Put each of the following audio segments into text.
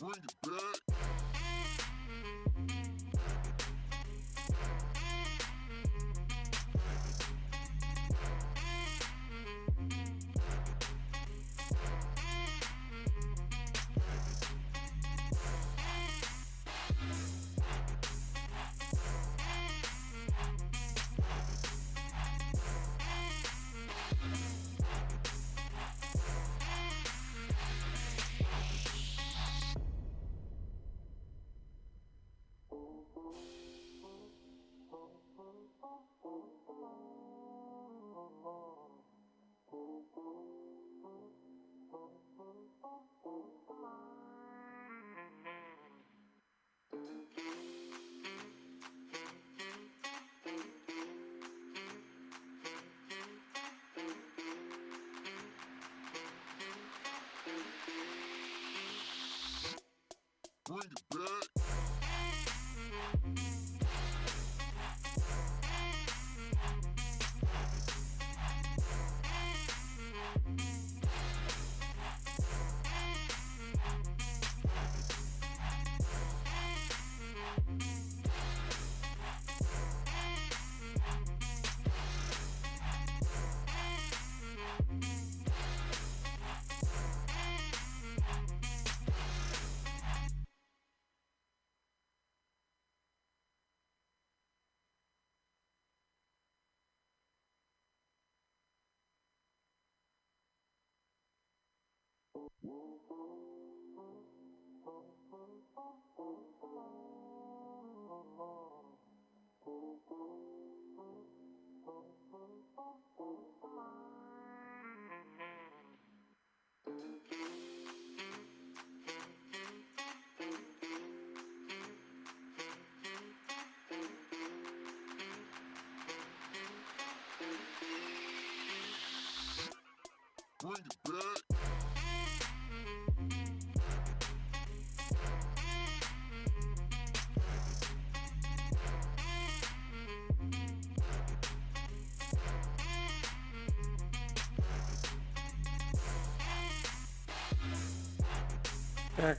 Bring it back. Bring it back. Bring it back. Back.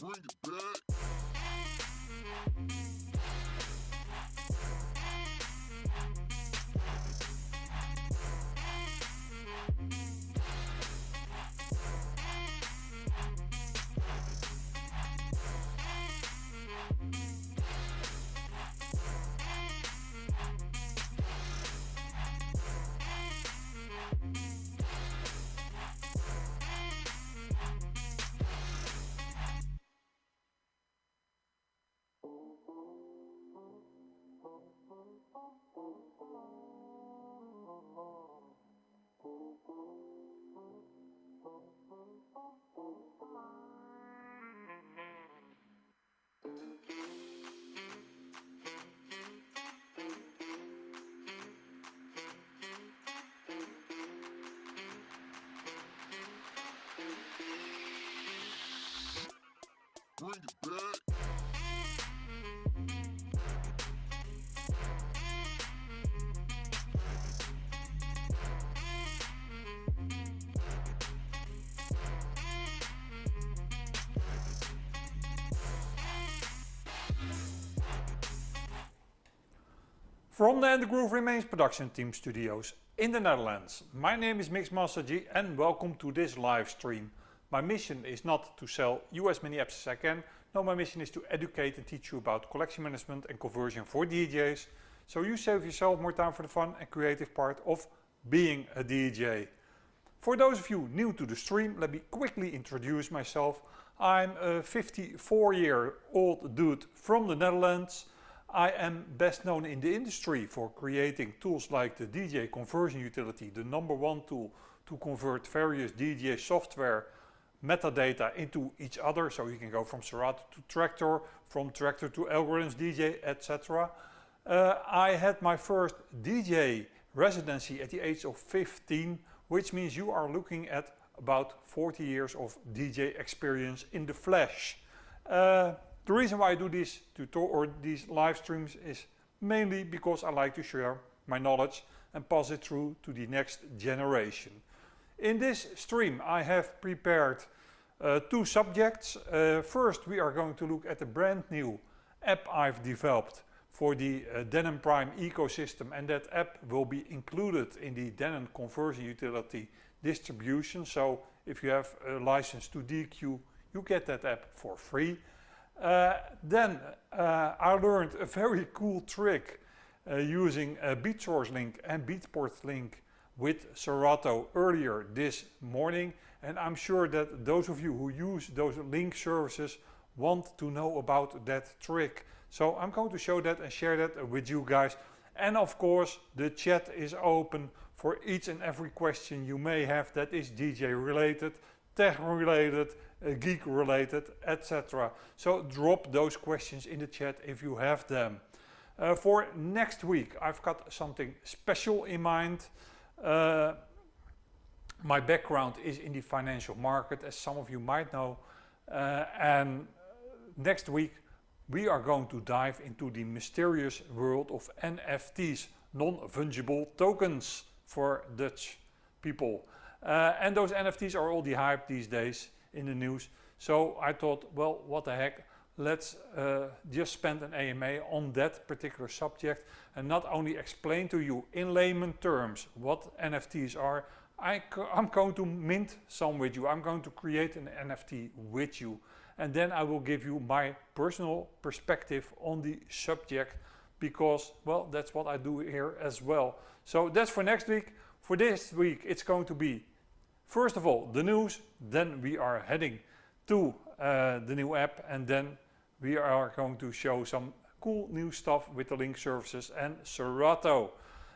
Bring it back. Bring it back. From the And the Groove Remains production team studios in the Netherlands, my name is Mixmaster G and welcome to this live stream. My mission is not to sell US mini apps as I can, no, my mission is to educate and teach you about collection management and conversion for DJs, so you save yourself more time for the fun and creative part of being a DJ. For those of you new to the stream, let me quickly introduce myself. I'm a 54-year-old dude from the Netherlands. I am best known in the industry for creating tools like the DJ conversion utility, the #1 tool to convert various DJ software metadata into each other, so you can go from Serato to Tractor, from Tractor to Algorithms DJ, etc. I had my first DJ residency at the age of 15, which means you are looking at about 40 years of DJ experience in the flesh. The reason why I do these these live streams is mainly because I like to share my knowledge and pass it through to the next generation. In this stream I have prepared 2 subjects. First we are going to look at the brand new app I've developed for the Denon Prime ecosystem, and that app will be included in the Denon conversion utility distribution. So if you have a license to DQ, you get that app for free. Then I learned a very cool trick using a BeatSource link and Beatport link with Serato earlier this morning, and I'm sure that those of you who use those link services want to know about that trick. So I'm going to show that and share that with you guys. And of course the chat is open for each and every question you may have that is DJ related, tech related, geek related, etc. So drop those questions in the chat if you have them. For next week I've got something special in mind. My background is in the financial market, as some of you might know, and next week we are going to dive into the mysterious world of NFTs, non-fungible tokens for Dutch people. And those NFTs are all the hype these days in the news. So I thought, well, what the heck, let's just spend an AMA on that particular subject and not only explain to you in layman terms what NFTs are. I'm going to mint some with you. I'm going to create an NFT with you. And then I will give you my personal perspective on the subject because, well, that's what I do here as well. So that's for next week. For this week, it's going to be, first of all, the news. Then we are heading to the new app. And then we are going to show some cool new stuff with the link services and Serato.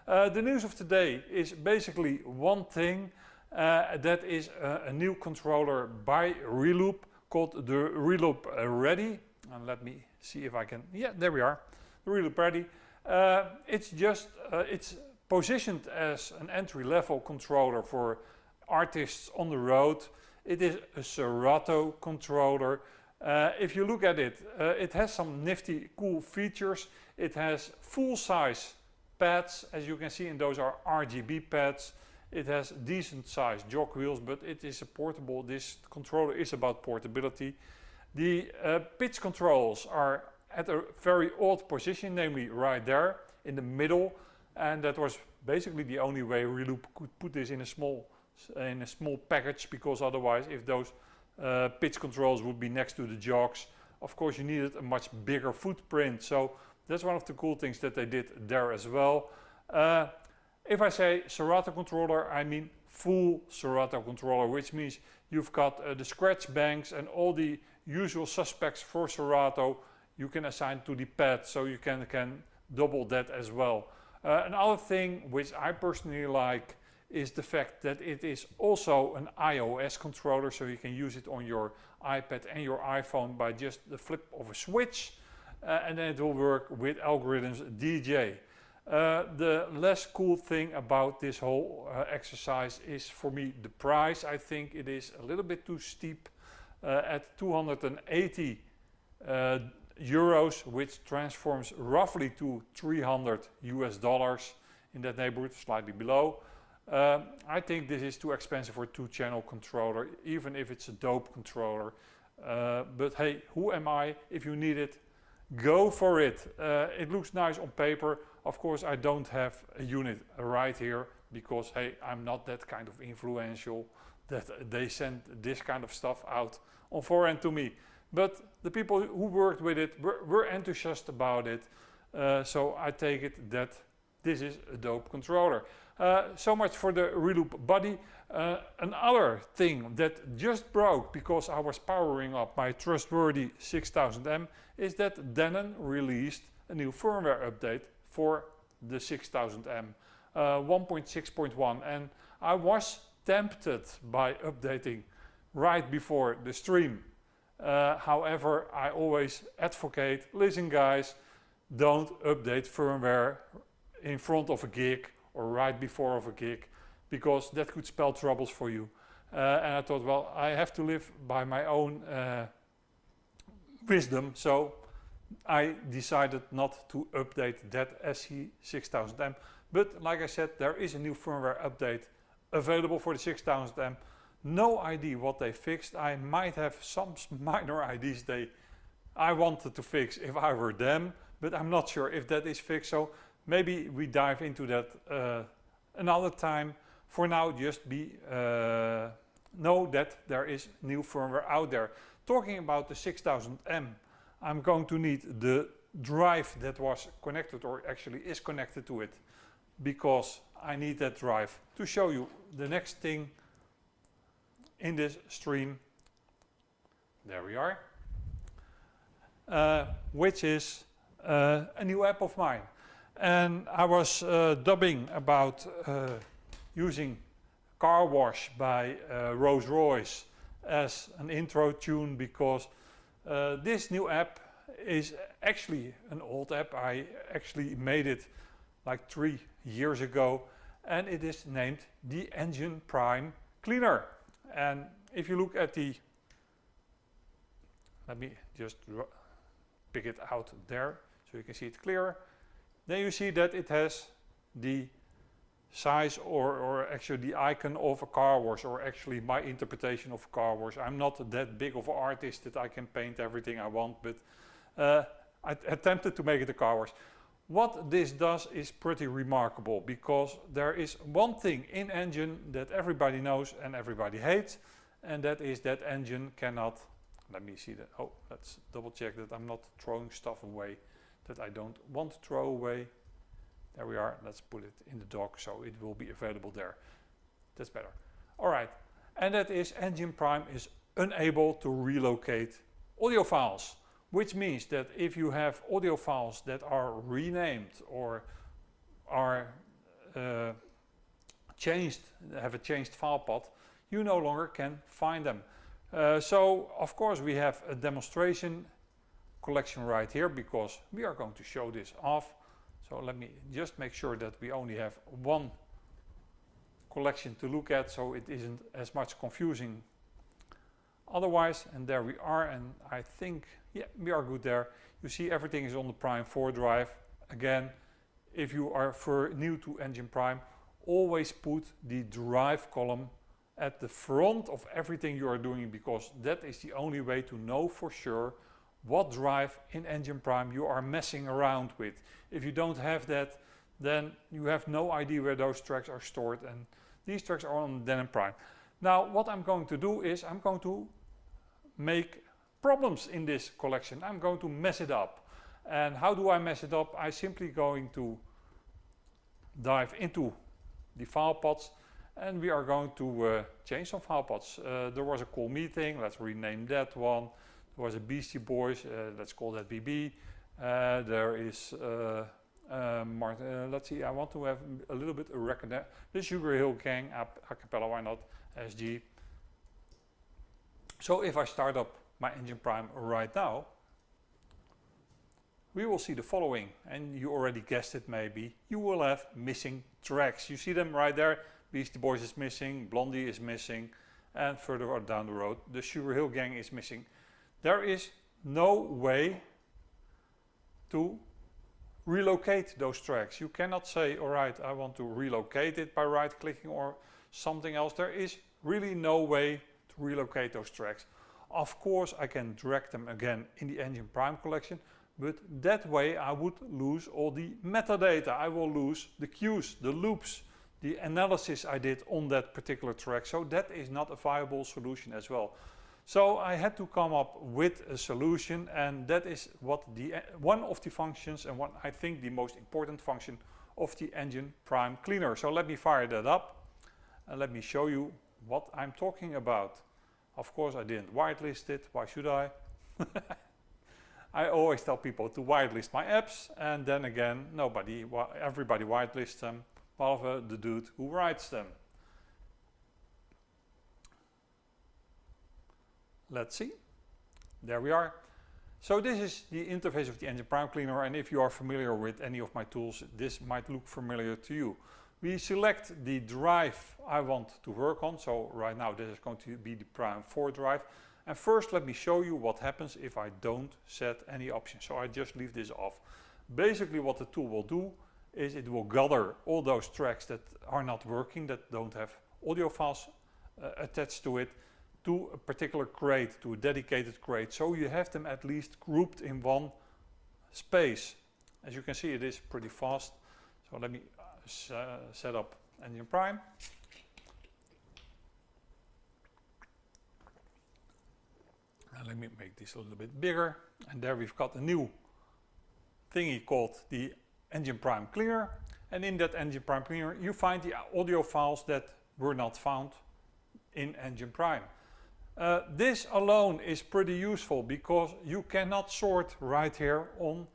The news of today is basically one thing. That is a new controller by Reloop called the Reloop Ready. And let me see if I can, yeah, there we are, the Reloop Ready. It's positioned as an entry-level controller for artists on the road. It is a Serato controller. If you look at it, it has some nifty, cool features. It has full-size pads, as you can see, and those are RGB pads. It has decent sized jog wheels, but it is a portable. This controller is about portability. The pitch controls are at a very odd position, namely right there in the middle, and that was basically the only way Reloop could put this in a small package, because otherwise, if those pitch controls would be next to the jogs, of course you needed a much bigger footprint. So that's one of the cool things that they did there as well. If I say Serato controller, I mean full Serato controller, which means you've got the scratch banks and all the usual suspects for Serato you can assign to the pad, so you can double that as well. Another thing which I personally like is the fact that it is also an iOS controller, so you can use it on your iPad and your iPhone by just the flip of a switch, and then it will work with Algorithms DJ. The less cool thing about this whole exercise is, for me, the price. I think it is a little bit too steep at 280 euros, which transforms roughly to $300 US, in that neighborhood, slightly below. I think this is too expensive for a 2-channel controller, even if it's a dope controller. But hey, who am I? If you need it, go for it. It looks nice on paper. Of course, I don't have a unit right here because, hey, I'm not that kind of influential that they send this kind of stuff out on forehand to me. But the people who worked with it were enthusiastic about it. So I take it that this is a dope controller. So much for the Reloop body. Another thing that just broke because I was powering up my trustworthy 6000M is that Denon released a new firmware update for the 6000M 1.6.1, and I was tempted by updating right before the stream. However, I always advocate, listen guys, don't update firmware in front of a gig or right before of a gig, because that could spell troubles for you. And I thought, well, I have to live by my own wisdom, so I decided not to update that SC6000M. But like I said, there is a new firmware update available for the 6000M. No idea what they fixed. I might have some minor ideas I wanted to fix if I were them, but I'm not sure if that is fixed. So maybe we dive into that another time. For now, just know that there is new firmware out there. Talking about the 6000M, I'm going to need the drive that was connected, or actually is connected to it, because I need that drive to show you the next thing in this stream. There we are, which is a new app of mine. And I was dubbing about using Car Wash by Rolls-Royce as an intro tune, because this new app is actually an old app. I actually made it like 3 years ago, and it is named the Engine Prime Cleaner. And if you look at the, let me just pick it out there so you can see it clearer, then you see that it has the size or actually the icon of a car wash, or actually my interpretation of a car wash. I'm not that big of an artist that I can paint everything I want, but I attempted to make it a car wash. What this does is pretty remarkable, because there is one thing in Engine that everybody knows and everybody hates, and that is that Engine cannot, let me see that, oh, let's double check that I'm not throwing stuff away that I don't want to throw away. There we are, let's put it in the dock so it will be available there. That's better. All right, and that is Engine Prime is unable to relocate audio files. Which means that if you have audio files that are renamed or are changed, have a changed file path, you no longer can find them. So of course we have a demonstration collection right here, because we are going to show this off. So let me just make sure that we only have one collection to look at, so it isn't as much confusing otherwise. And there we are, and I think, yeah, we are good there. You see everything is on the Prime 4 drive. Again, if you are new to Engine Prime, always put the drive column at the front of everything you are doing, because that is the only way to know for sure what drive in Engine Prime you are messing around with. If you don't have that, then you have no idea where those tracks are stored, and these tracks are on Denon Prime. Now what I'm going to do is I'm going to make problems in this collection. I'm going to mess it up. And how do I mess it up? I'm simply going to dive into the file paths, and we are going to change some file paths. There was a cool meeting, let's rename that one. There was a Beastie Boys, let's call that BB. There is let's see, I want to have a little bit of record there. The Sugar Hill Gang, a cappella, why not, SG. So if I start up my Engine Prime right now, we will see the following, and you already guessed it maybe. You will have missing tracks. You see them right there. Beastie Boys is missing, Blondie is missing, and further down the road, the Sugar Hill Gang is missing. There is no way to relocate those tracks. You cannot say, all right, I want to relocate it by right clicking or something else. There is really no way to relocate those tracks. Of course, I can drag them again in the Engine Prime collection, but that way I would lose all the metadata. I will lose the cues, the loops, the analysis I did on that particular track. So that is not a viable solution as well. So I had to come up with a solution, and that is what one of the functions, and I think the most important function of the Engine Prime Cleaner. So let me fire that up. and let me show you what I'm talking about. Of course I didn't whitelist it, why should I? I always tell people to whitelist my apps, and then again everybody whitelists them, rather the dude who writes them. Let's see, there we are. So this is the interface of the Engine Prime Cleaner, and if you are familiar with any of my tools, this might look familiar to you. We select the drive I want to work on, so right now this is going to be the Prime 4 drive. And first let me show you what happens if I don't set any options. So I just leave this off. Basically what the tool will do is it will gather all those tracks that are not working, that don't have audio files attached to it, to a particular crate, to a dedicated crate. So you have them at least grouped in one space. As you can see, it is pretty fast. So let me set up Engine Prime. And let me make this a little bit bigger. And there we've got a new thingy called the Engine Prime Cleaner. And in that Engine Prime Cleaner, you find the audio files that were not found in Engine Prime. This alone is pretty useful because you cannot sort right here on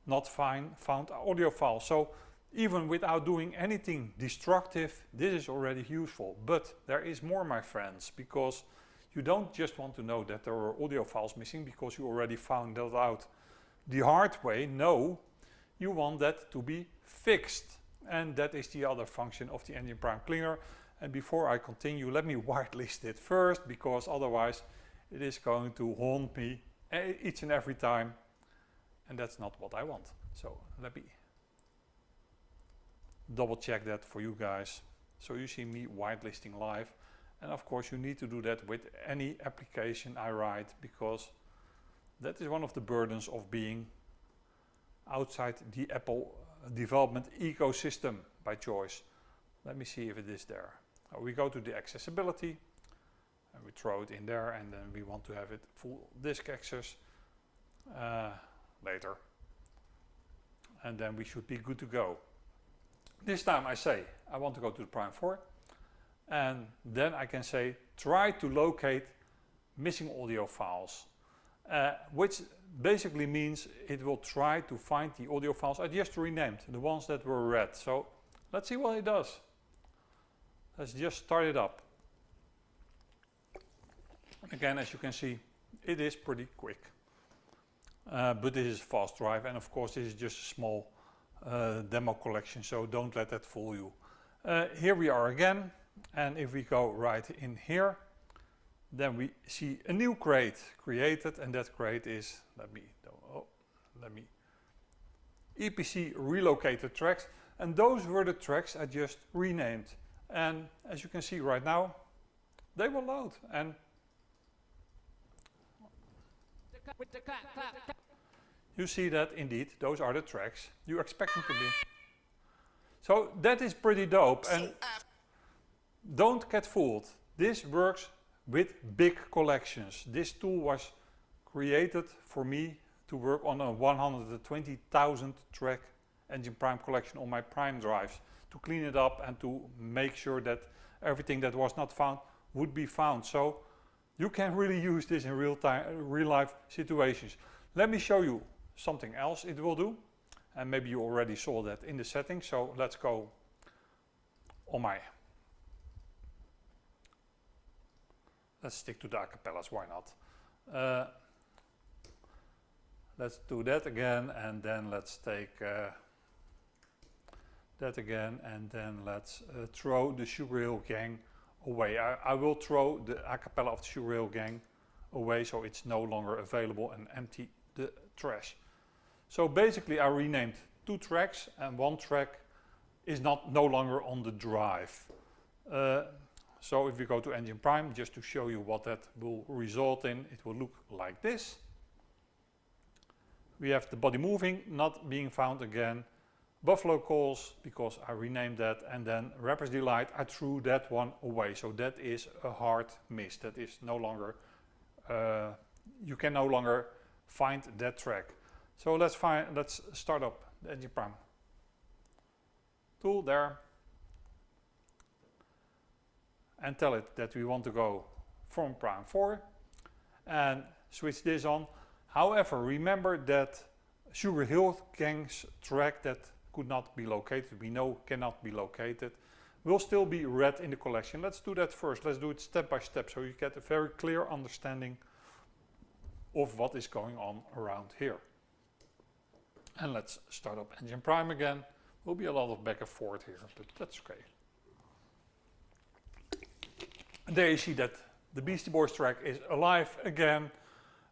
not found audio files. So even without doing anything destructive, this is already useful. But there is more, my friends, because you don't just want to know that there are audio files missing because you already found that out the hard way. No, you want that to be fixed. And that is the other function of the Engine Prime Cleaner. And before I continue, let me whitelist it first, because otherwise it is going to haunt me each and every time. And that's not what I want. So let me double check that for you guys. So you see me whitelisting live. And of course you need to do that with any application I write, because that is one of the burdens of being outside the Apple development ecosystem by choice. Let me see if it is there. We go to the accessibility and we throw it in there, and then we want to have it full disk access later. And then we should be good to go. This time I say I want to go to the Prime 4, and then I can say try to locate missing audio files, which basically means it will try to find the audio files I just renamed, the ones that were red. So let's see what it does. Let's just start it up. Again, as you can see, it is pretty quick. But this is a fast drive, and of course this is just a small demo collection, so don't let that fool you. Here we are again, and if we go right in here, then we see a new crate created, and that crate is, let me EPC relocated tracks, and those were the tracks I just renamed. And as you can see right now, they will load, and you see that indeed those are the tracks you expect them to be. So that is pretty dope, and don't get fooled. This works with big collections. This tool was created for me to work on a 120,000 track Engine Prime collection on my Prime drives, to clean it up and to make sure that everything that was not found would be found. So you can really use this in real life situations. Let me show you something else it will do, and maybe you already saw that in the settings. So let's go on my, let's stick to the acapellas, why not? Let's do that again, and then let's take that again, and then let's throw the Sugar Hill Gang away. I will throw the acapella of the Sugar Hill Gang away, so it's no longer available, and empty the trash. So basically I renamed 2 tracks, and 1 track is no longer on the drive. So if we go to Engine Prime, just to show you what that will result in, it will look like this. We have the body moving, not being found again. Buffalo calls, because I renamed that, and then Rapper's Delight, I threw that one away. So that is a hard miss. That is no longer, you can no longer find that track. So let's start up the Engine Prime tool there. and tell it that we want to go from prime 4 and switch this on. However, remember that Sugar Hill Gang's track that could not be located, we know cannot be located, will still be read in the collection. Let's do that first. Let's do it step by step so you get a very clear understanding of what is going on around here. And let's start up engine prime again. Will be a lot of back and forth here, but that's okay. And there you see that the Beastie Boys track is alive again.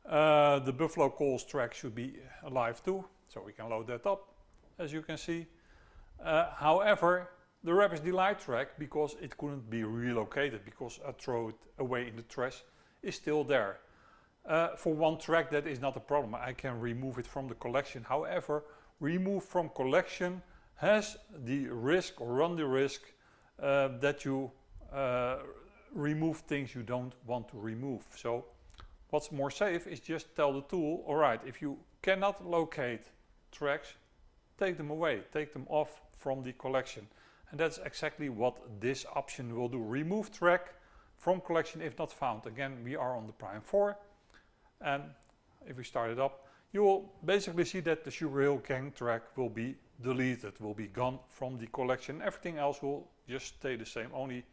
The Buffalo Calls track should be alive too, so we can load that up, as you can see. However, the Rapper's Delight track, because it couldn't be relocated, because I throw it away in the trash, is still there. For one track that is not a problem, I can remove it from the collection. However, remove from collection has the risk, or run the risk, that you remove things you don't want to remove. So what's more safe is just tell the tool, alright, if you cannot locate tracks, take them away, take them off from the collection. And that's exactly what this option will do. Remove track from collection if not found. Again, we are on the prime 4. And if we start it up, you will basically see that the Sugar Hill Gang track will be deleted, will be gone from the collection. Everything else will just stay the same. Only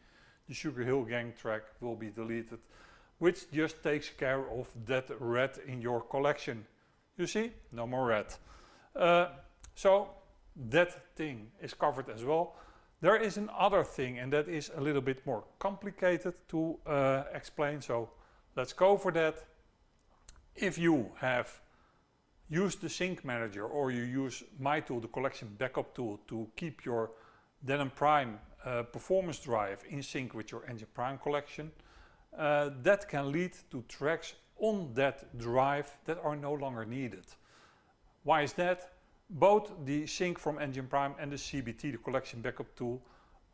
the Sugar Hill Gang track will be deleted, which just takes care of that red in your collection. You see, no more red. So that thing is covered as well. There is another thing, and that is a little bit more complicated to explain, so let's go for that. If you have used the sync manager, or you use my tool, the collection backup tool, to keep your Denon Prime performance drive in sync with your engine prime collection, that can lead to tracks on that drive that are no longer needed. Why is that? Both the sync from engine prime and the CBT, the collection backup tool,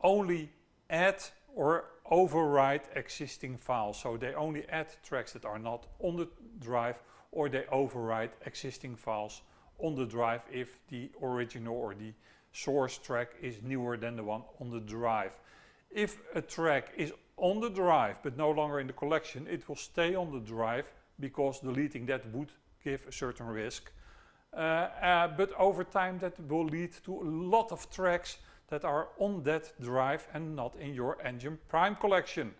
only add or override existing files. So they only add tracks that are not on the drive, or they override existing files on the drive if the original or the source track is newer than the one on the drive. If a track is on the drive but no longer in the collection, it will stay on the drive, because deleting that would give a certain risk. But over time that will lead to a lot of tracks that are on that drive and not in your engine prime collection.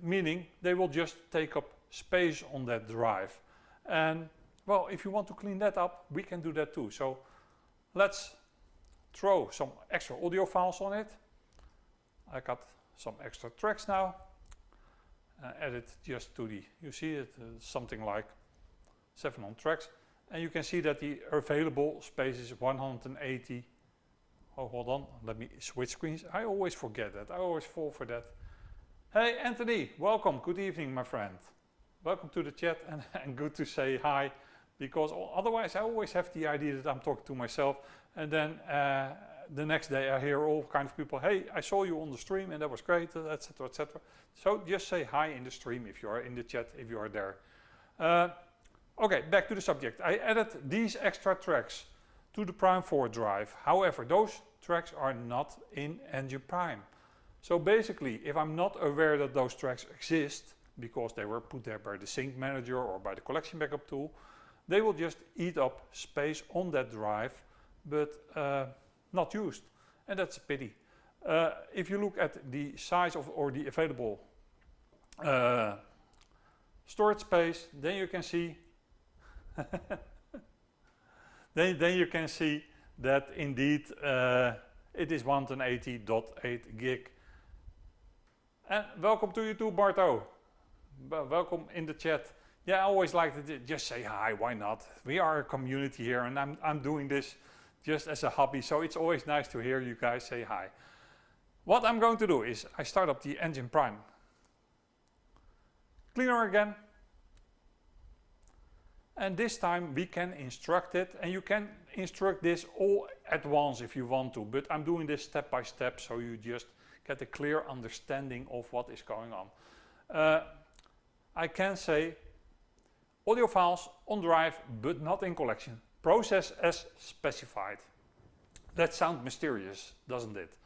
Meaning they will just take up space on that drive. And well, if you want to clean that up, we can do that too. So let's throw some extra audio files on it. I got some extra tracks now. Add it just to the, you see it, something like 700 tracks. And you can see that the available space is 180. Oh, hold on, let me switch screens. I always forget that, I always fall for that. Hey Anthony, welcome, good evening my friend. Welcome to the chat, and good to say hi, because otherwise I always have the idea that I'm talking to myself, and then the next day I hear all kinds of people, hey, I saw you on the stream and that was great, etc, etc. So just say hi in the stream if you are in the chat, if you are there. Okay, back to the subject. I added these extra tracks to the Prime 4 drive. However, those tracks are not in engine prime. So basically, if I'm not aware that those tracks exist, because they were put there by the sync manager or by the collection backup tool, they will just eat up space on that drive, but not used. And that's a pity. If you look at the size of, or the available storage space, then you can see then you can see that indeed it is 180.8 gig. And welcome to you too, Barto. Welcome in the chat. Yeah, I always like to just say hi, why not? We are a community here, and I'm doing this just as a hobby, so it's always nice to hear you guys say hi. What I'm going to do is I start up the engine prime cleaner again. And this time we can instruct it, and you can instruct this all at once if you want to, but I'm doing this step by step so you just get a clear understanding of what is going on. I can say audio files on drive but not in collection. Process as specified. That sounds mysterious, doesn't it?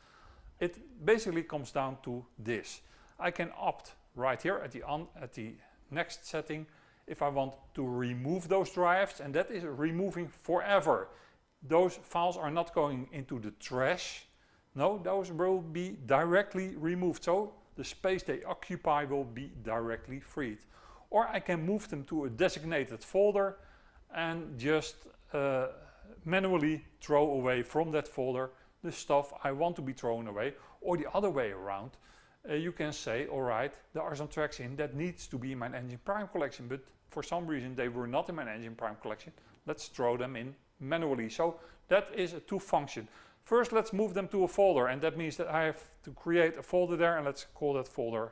It basically comes down to this. I can opt right here at the next setting if I want to remove those drives, and that is removing forever. Those files are not going into the trash. No, those will be directly removed. So the space they occupy will be directly freed. Or I can move them to a designated folder and just manually throw away from that folder the stuff I want to be thrown away. Or the other way around, you can say, alright, there are some tracks in that needs to be in my Engine Prime collection, but for some reason they were not in my Engine Prime collection. Let's throw them in manually. So that is a two function. First, let's move them to a folder, and that means that I have to create a folder there, and let's call that folder.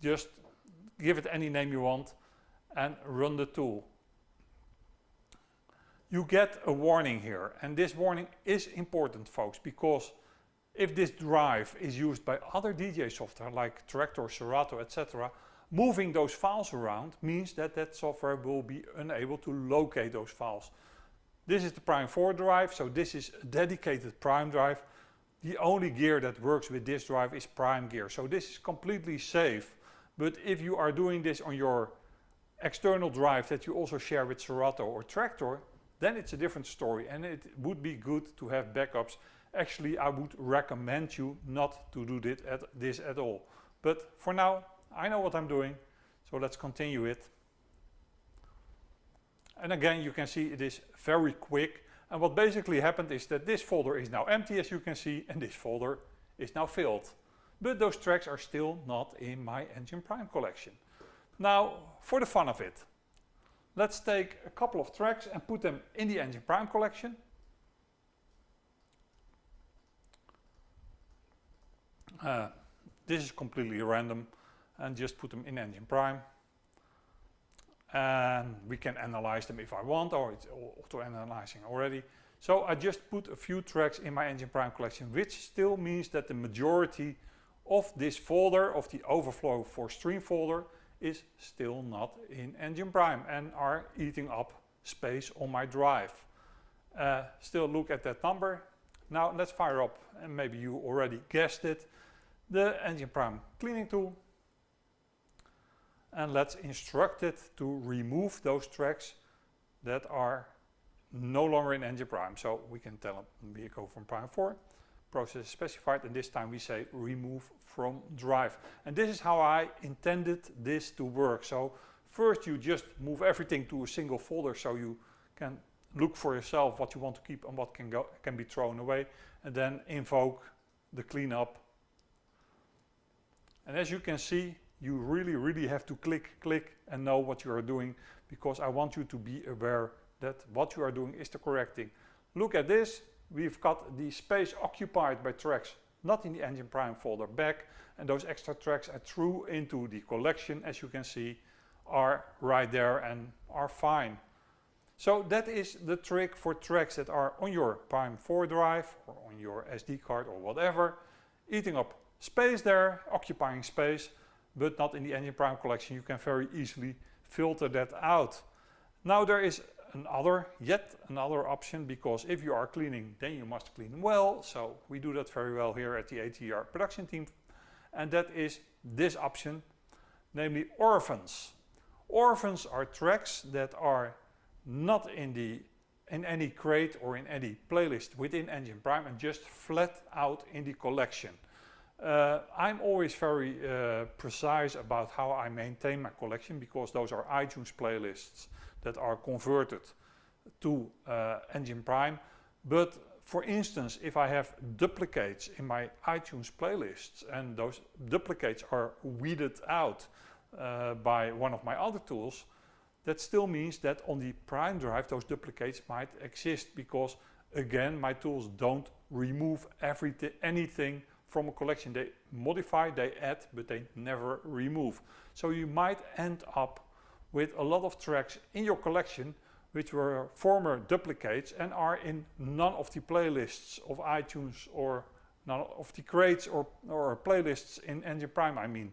Just give it any name you want and run the tool. You get a warning here, and this warning is important, folks, because if this drive is used by other DJ software like Tractor, Serato, etc., moving those files around means that that software will be unable to locate those files. This is the Prime 4 drive, so this is a dedicated Prime drive. The only gear that works with this drive is Prime gear, so this is completely safe. But if you are doing this on your external drive that you also share with Serato or Tractor, then it's a different story, and it would be good to have backups. Actually, I would recommend you not to do this at all. But for now, I know what I'm doing, so let's continue it. And again, you can see it is very quick. And what basically happened is that this folder is now empty, as you can see, and this folder is now filled. But those tracks are still not in my Engine Prime collection. Now, for the fun of it, let's take a couple of tracks and put them in the Engine Prime collection. This is completely random, and just put them in Engine Prime. And we can analyze them if I want, or it's auto-analyzing already. So I just put a few tracks in my Engine Prime collection, which still means that the majority of this folder, of the overflow for stream folder, is still not in Engine Prime and are eating up space on my drive. Still look at that number. Now let's fire up, and maybe you already guessed it, the Engine Prime cleaning tool. And let's instruct it to remove those tracks that are no longer in Engine Prime. So we can tell them vehicle from Prime 4, process specified, and this time we say remove from drive. And this is how I intended this to work. So first you just move everything to a single folder so you can look for yourself what you want to keep and what can be thrown away, and then invoke the cleanup. And as you can see, you really have to click and know what you are doing, because I want you to be aware that what you are doing is the correct thing. Look at this. We've got the space occupied by tracks not in the Engine Prime folder back, and those extra tracks I threw into the collection, as you can see, are right there and are fine. So that is the trick for tracks that are on your Prime 4 drive or on your SD card or whatever, eating up space there, occupying space, but not in the Engine Prime collection. You can very easily filter that out. Now there is yet another option, because if you are cleaning, then you must clean well. So we do that very well here at the ATGR production team, and that is this option, namely orphans. Orphans are tracks that are not in any crate or in any playlist within Engine Prime, and just flat out in the collection. I'm always very precise about how I maintain my collection, because those are iTunes playlists that are converted to Engine Prime. But for instance, if I have duplicates in my iTunes playlists and those duplicates are weeded out by one of my other tools, that still means that on the Prime drive those duplicates might exist, because again, my tools don't remove anything from a collection. They modify, they add, but they never remove. So you might end up with a lot of tracks in your collection which were former duplicates and are in none of the playlists of iTunes, or none of the crates or playlists in Engine Prime, I mean.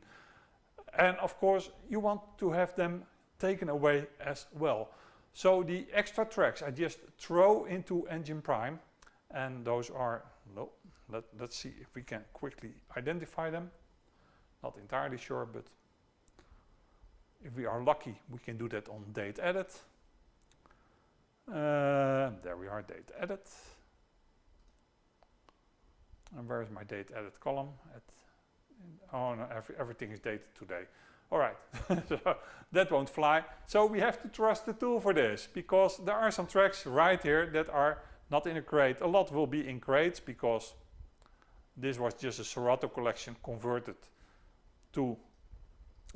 And of course you want to have them taken away as well. So the extra tracks I just throw into Engine Prime, and those are no, let's see if we can quickly identify them. Not entirely sure, but if we are lucky, we can do that on date edit. There we are, date edit. And where is my date edit column? Oh no, everything is dated today. All right, so that won't fly. So we have to trust the tool for this, because there are some tracks right here that are not in a crate. A lot will be in crates because this was just a Serato collection converted to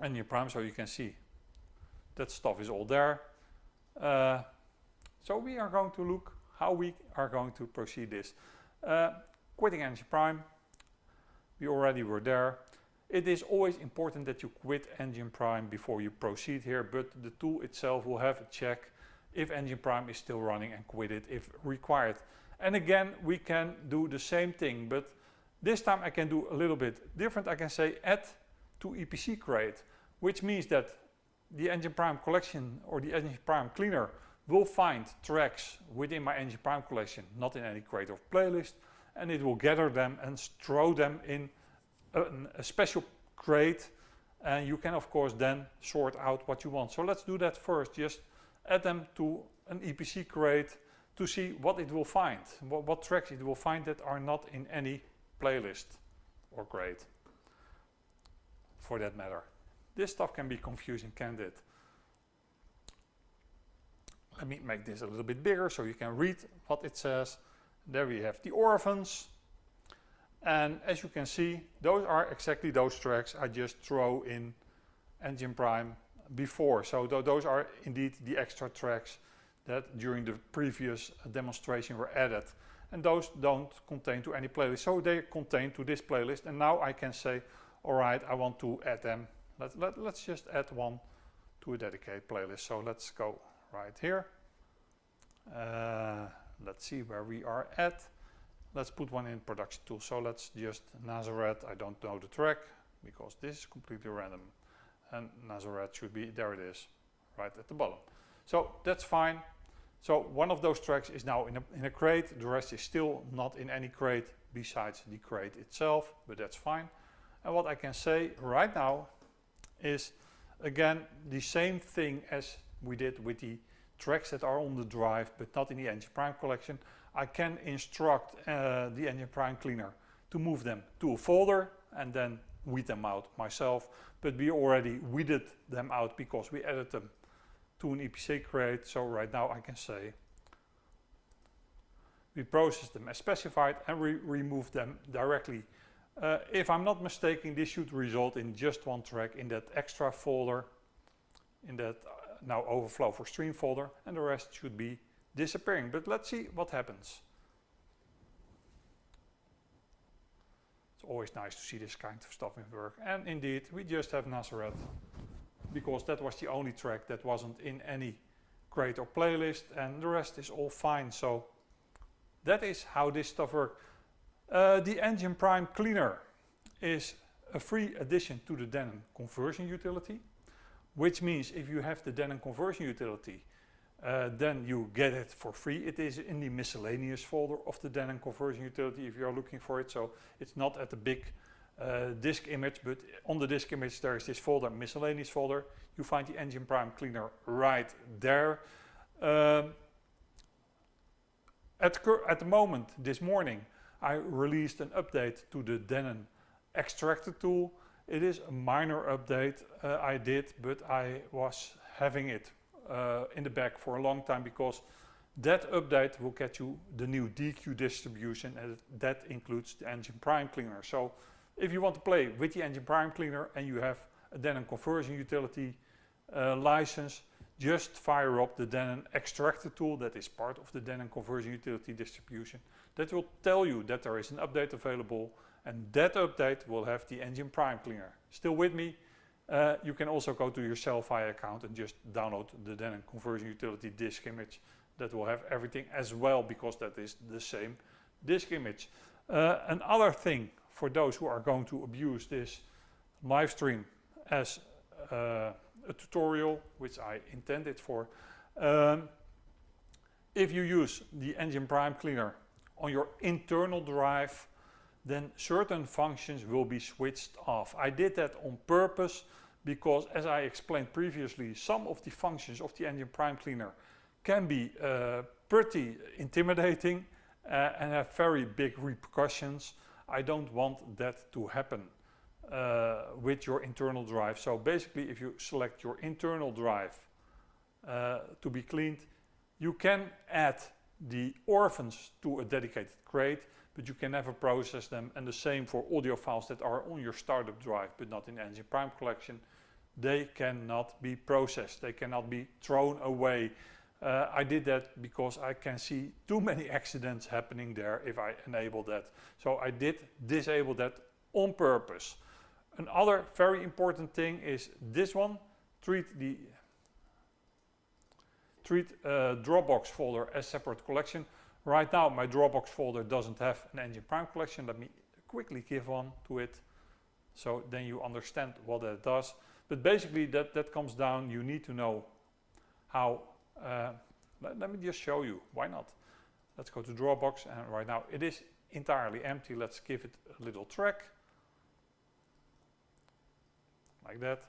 engine prime, so you can see that stuff is all there. So we are going to look how we are going to proceed this. Quitting engine prime, we already were there. It is always important that you quit engine prime before you proceed here, but the tool itself will have a check if engine prime is still running and quit it if required. And again, we can do the same thing, but this time I can do a little bit different. I can say add to EPC crate, which means that the engine prime collection or the engine prime cleaner will find tracks within my engine prime collection, not in any crate or playlist, and it will gather them and throw them in a special crate, and you can of course then sort out what you want. So let's do that first. Just add them to an EPC crate to see what it will find, what tracks it will find that are not in any playlist or crate, for that matter. This stuff can be confusing, can't it? Let me make this a little bit bigger so you can read what it says. There we have the orphans. And as you can see, those are exactly those tracks I just throw in engine prime before. So those are indeed the extra tracks that during the previous demonstration were added. And those don't contain to any playlist. So they contain to this playlist. And now I can say, all right, I want to add them. Let's just add one to a dedicated playlist. So let's go right here. Let's see where we are at. Let's put one in production tool. So let's just Nazareth. I don't know the track because this is completely random. And Nazareth should be, there it is, right at the bottom. So that's fine. So one of those tracks is now in a crate. The rest is still not in any crate besides the crate itself, but that's fine. And what I can say right now is, again, the same thing as we did with the tracks that are on the drive but not in the engine prime collection. I can instruct the engine prime cleaner to move them to a folder and then weed them out myself. But we already weeded them out because we added them to an EPC crate. So right now I can say we processed them as specified and we removed them directly. If I'm not mistaken, this should result in just one track in that extra folder, in that now overflow for stream folder, and the rest should be disappearing. But let's see what happens. It's always nice to see this kind of stuff in work. And indeed, we just have Nazareth, because that was the only track that wasn't in any crate or playlist, and the rest is all fine. So that is how this stuff works. The engine prime cleaner is a free addition to the Denon conversion utility, which means if you have the Denon conversion utility, then you get it for free. It is in the miscellaneous folder of the Denon conversion utility if you are looking for it. So it's not at the big disk image, but on the disk image there is this folder, miscellaneous folder. You find the engine prime cleaner right there. At the moment, this morning, I released an update to the Denon extractor tool. It is a minor update I did, but I was having it in the back for a long time because that update will get you the new DQ distribution, and that includes the engine prime cleaner. So if you want to play with the engine prime cleaner and you have a Denon conversion utility license, just fire up the Denon extractor tool that is part of the Denon conversion utility distribution. That will tell you that there is an update available, and that update will have the engine prime cleaner. Still with me? You can also go to your Selfie account and just download the Denon conversion utility disk image. That will have everything as well, because that is the same disk image. Another thing for those who are going to abuse this live stream as a tutorial, which I intended for. If you use the engine prime cleaner on your internal drive, then certain functions will be switched off. I did that on purpose because, as I explained previously, some of the functions of the engine prime cleaner can be pretty intimidating and have very big repercussions. I don't want that to happen with your internal drive. So basically, if you select your internal drive to be cleaned, you can add the orphans to a dedicated crate, but you can never process them. And the same for audio files that are on your startup drive but not in Engine Prime collection. They cannot be processed, they cannot be thrown away. I did that because I can see too many accidents happening there if I enable that. So I did disable that on purpose. Another very important thing is this one. Treat Dropbox folder as separate collection. Right now my Dropbox folder doesn't have an Engine Prime collection. Let me quickly give one to it so then you understand what that does. But basically that comes down, you need to know how, let me just show you, why not? Let's go to Dropbox, and right now it is entirely empty. Let's give it a little track, like that.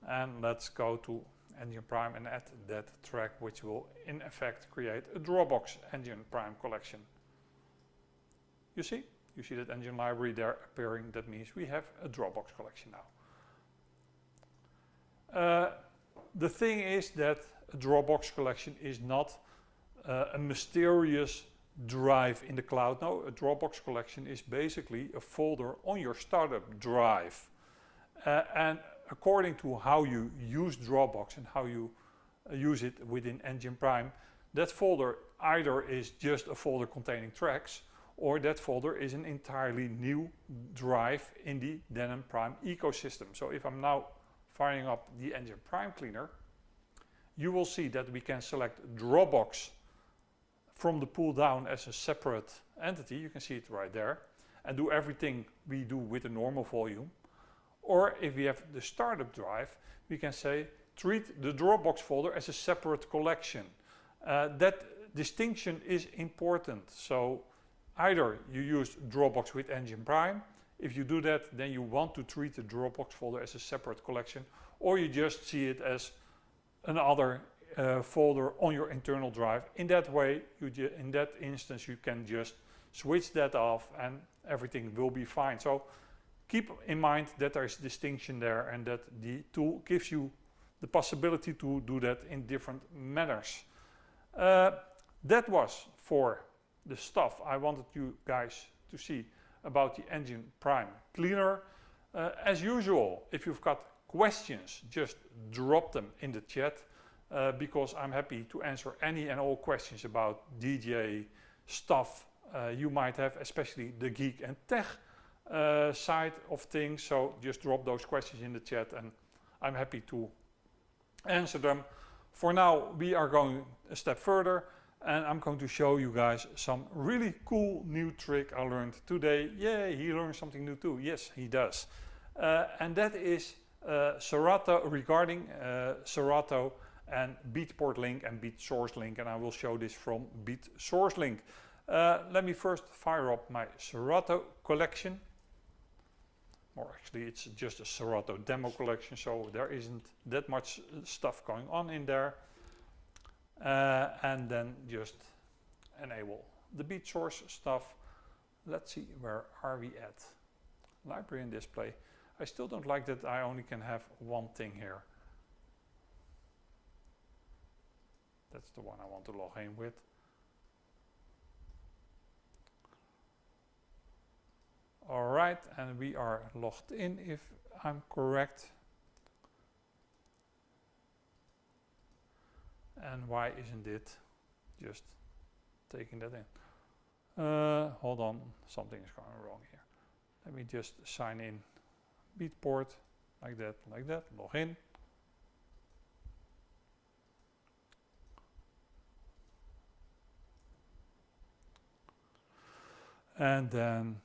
And let's go to Engine Prime and add that track, which will in effect create a Dropbox Engine Prime collection. You see that engine library there appearing. That means we have a Dropbox collection now. The thing is that a Dropbox collection is not a mysterious drive in the cloud. No, a Dropbox collection is basically a folder on your startup drive. And according to how you use Dropbox and how you use it within Engine Prime, that folder either is just a folder containing tracks, or that folder is an entirely new drive in the Denon Prime ecosystem. So if I'm now firing up the Engine Prime cleaner, you will see that we can select Dropbox from the pull down as a separate entity. You can see it right there, and do everything we do with a normal volume. Or if we have the startup drive, we can say treat the Dropbox folder as a separate collection. That distinction is important. So either you use Dropbox with Engine Prime. If you do that, then you want to treat the Dropbox folder as a separate collection, or you just see it as another folder on your internal drive. In that way, in that instance, you can just switch that off and everything will be fine. So keep in mind that there is distinction there, and that the tool gives you the possibility to do that in different manners. That was for the stuff I wanted you guys to see about the Engine Prime cleaner. As usual, if you've got questions, just drop them in the chat, because I'm happy to answer any and all questions about DJ stuff you might have, especially the geek and tech side of things. So just drop those questions in the chat and I'm happy to answer them. For now, we are going a step further, and I'm going to show you guys some really cool new trick I learned today. Yay, he learned something new too. Yes, he does. And that is Serato, regarding Serato and beat port link and beat source link, and I will show this from beat source link. Let me first fire up my Serato collection. Or actually, it's just a Serato demo collection, so there isn't that much stuff going on in there. And then just enable the beat source stuff. Let's see, where are we at? Library and display. I still don't like that I only can have one thing here. That's the one I want to log in with. Alright, and we are logged in if I'm correct. And why isn't it just taking that in? Hold on, something is going wrong here. Let me just sign in Beatport, like that, log in. And then,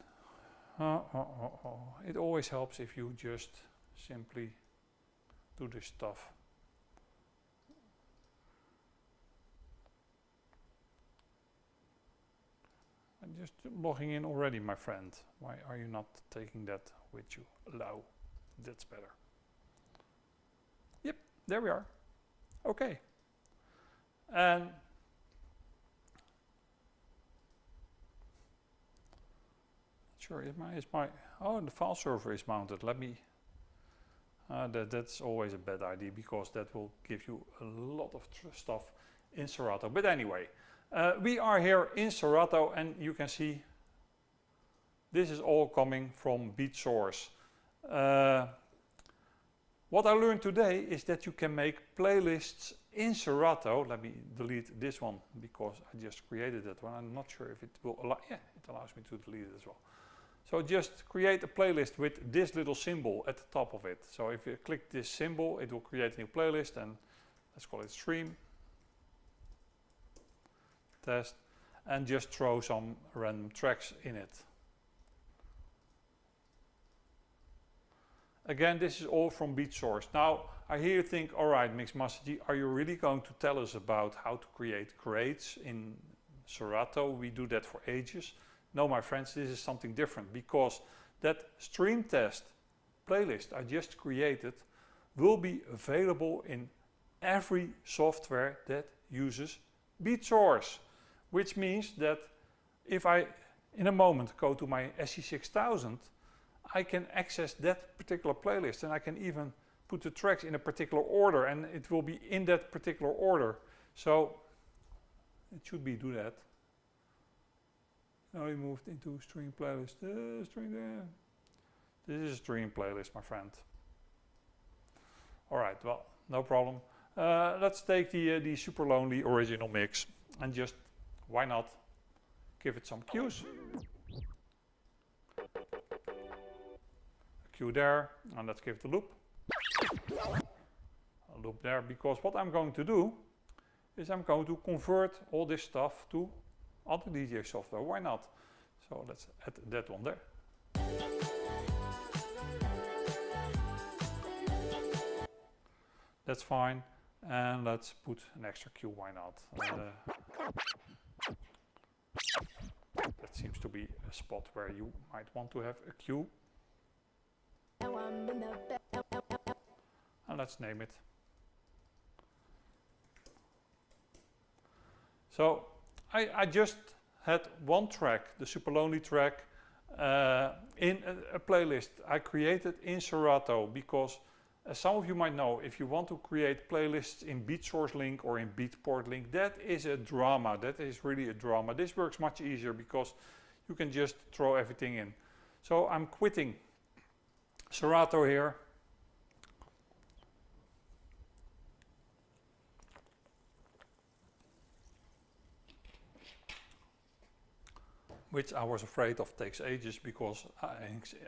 it always helps if you just simply do this stuff. I'm just logging in already, my friend. Why are you not taking that with you? Allow. That's better. Yep, there we are. Okay. And sure, oh, the file server is mounted. Let me. That's always a bad idea because that will give you a lot of stuff in Serato. But anyway, we are here in Serato, and you can see this is all coming from beat source. What I learned today is that you can make playlists in Serato. Let me delete this one because I just created that one. I'm not sure if it will allow. Yeah, it allows me to delete it as well. So just create a playlist with this little symbol at the top of it. So if you click this symbol, it will create a new playlist, and let's call it stream test, and just throw some random tracks in it. Again, this is all from beat source. Now, I hear you think, all right, Mixmaster, are you really going to tell us about how to create crates in Serato? We do that for ages. No, my friends, this is something different, because that stream test playlist I just created will be available in every software that uses beat source, which means that if I, in a moment, go to my SC6000, I can access that particular playlist, and I can even put the tracks in a particular order, and it will be in that particular order. So it should be do that. Now we moved into stream playlist. Stream there. This is a stream playlist, my friend. All right, well, no problem. Let's take the Super Lonely original mix and just, why not, give it some cues. Cue there, and let's give it a loop. A loop there, because what I'm going to do is I'm going to convert all this stuff to other DJ software. Why not? So let's add that one there. That's fine. And let's put an extra cue. Why not? That seems to be a spot where you might want to have a cue. And let's name it. So I just had one track, the Super Lonely track, in a playlist I created in Serato, because as some of you might know, if you want to create playlists in BeatSource Link or in Beatport Link, that is a drama. That is really a drama. This works much easier because you can just throw everything in. So I'm quitting Serato here. Which I was afraid of takes ages because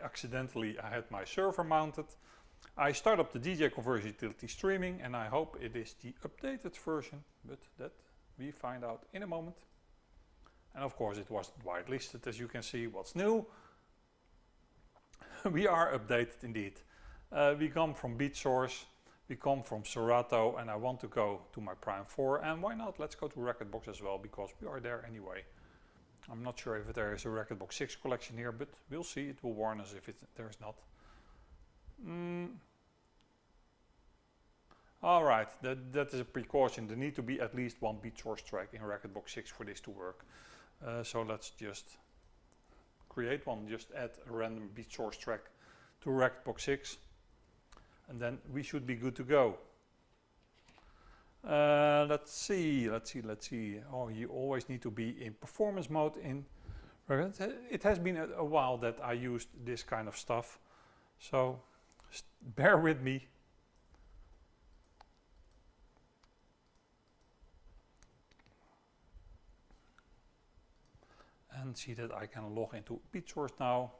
accidentally I had my server mounted. I start up the DJ conversion utility streaming, and I hope it is the updated version, but that we find out in a moment. And of course it wasn't whitelisted, as you can see. What's new? We are updated indeed. We come from BeatSource, we come from Serato, and I want to go to my Prime 4, and why not? Let's go to Rekordbox as well, because we are there anyway. I'm not sure if there is a Rekordbox 6 collection here, but we'll see. It will warn us if there's not. Alright, that is a precaution. There need to be at least one BeatSource track in Rekordbox 6 for this to work. So let's just create one. Just add a random BeatSource track to Rekordbox 6. And then we should be good to go. Let's see. Oh, you always need to be in performance mode in. It has been a while that I used this kind of stuff, so bear with me. And see that I can log into BeatSource now.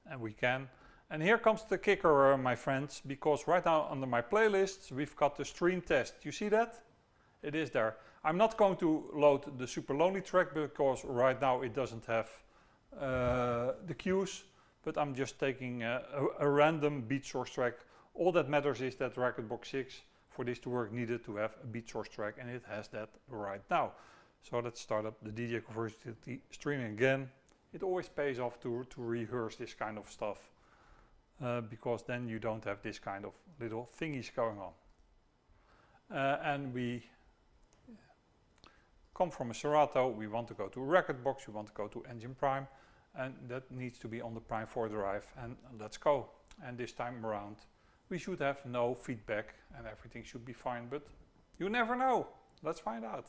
And we can. And here comes the kicker, my friends, because right now under my playlists we've got the stream test. You see that? It is there. I'm not going to load the Super Lonely track because right now it doesn't have the cues, but I'm just taking a random BeatSource track. All that matters is that Rekordbox 6 for this to work needed to have a beat source track, and it has that right now. So let's start up the DJ conversion streaming again. It always pays off to rehearse this kind of stuff, because then you don't have this kind of little thingies going on. And we come from a Serato, we want to go to a record box, we want to go to engine prime, and that needs to be on the prime 4 drive, and let's go. And this time around we should have no feedback and everything should be fine, but you never know. Let's find out.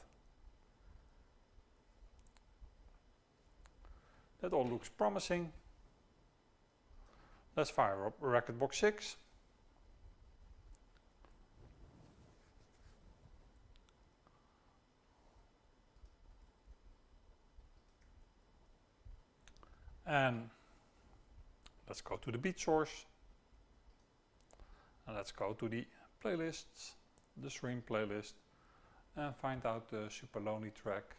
That all looks promising. Let's fire up record box 6. And let's go to the beat source. And let's go to the playlists, the stream playlist, and find out the Super Lonely track.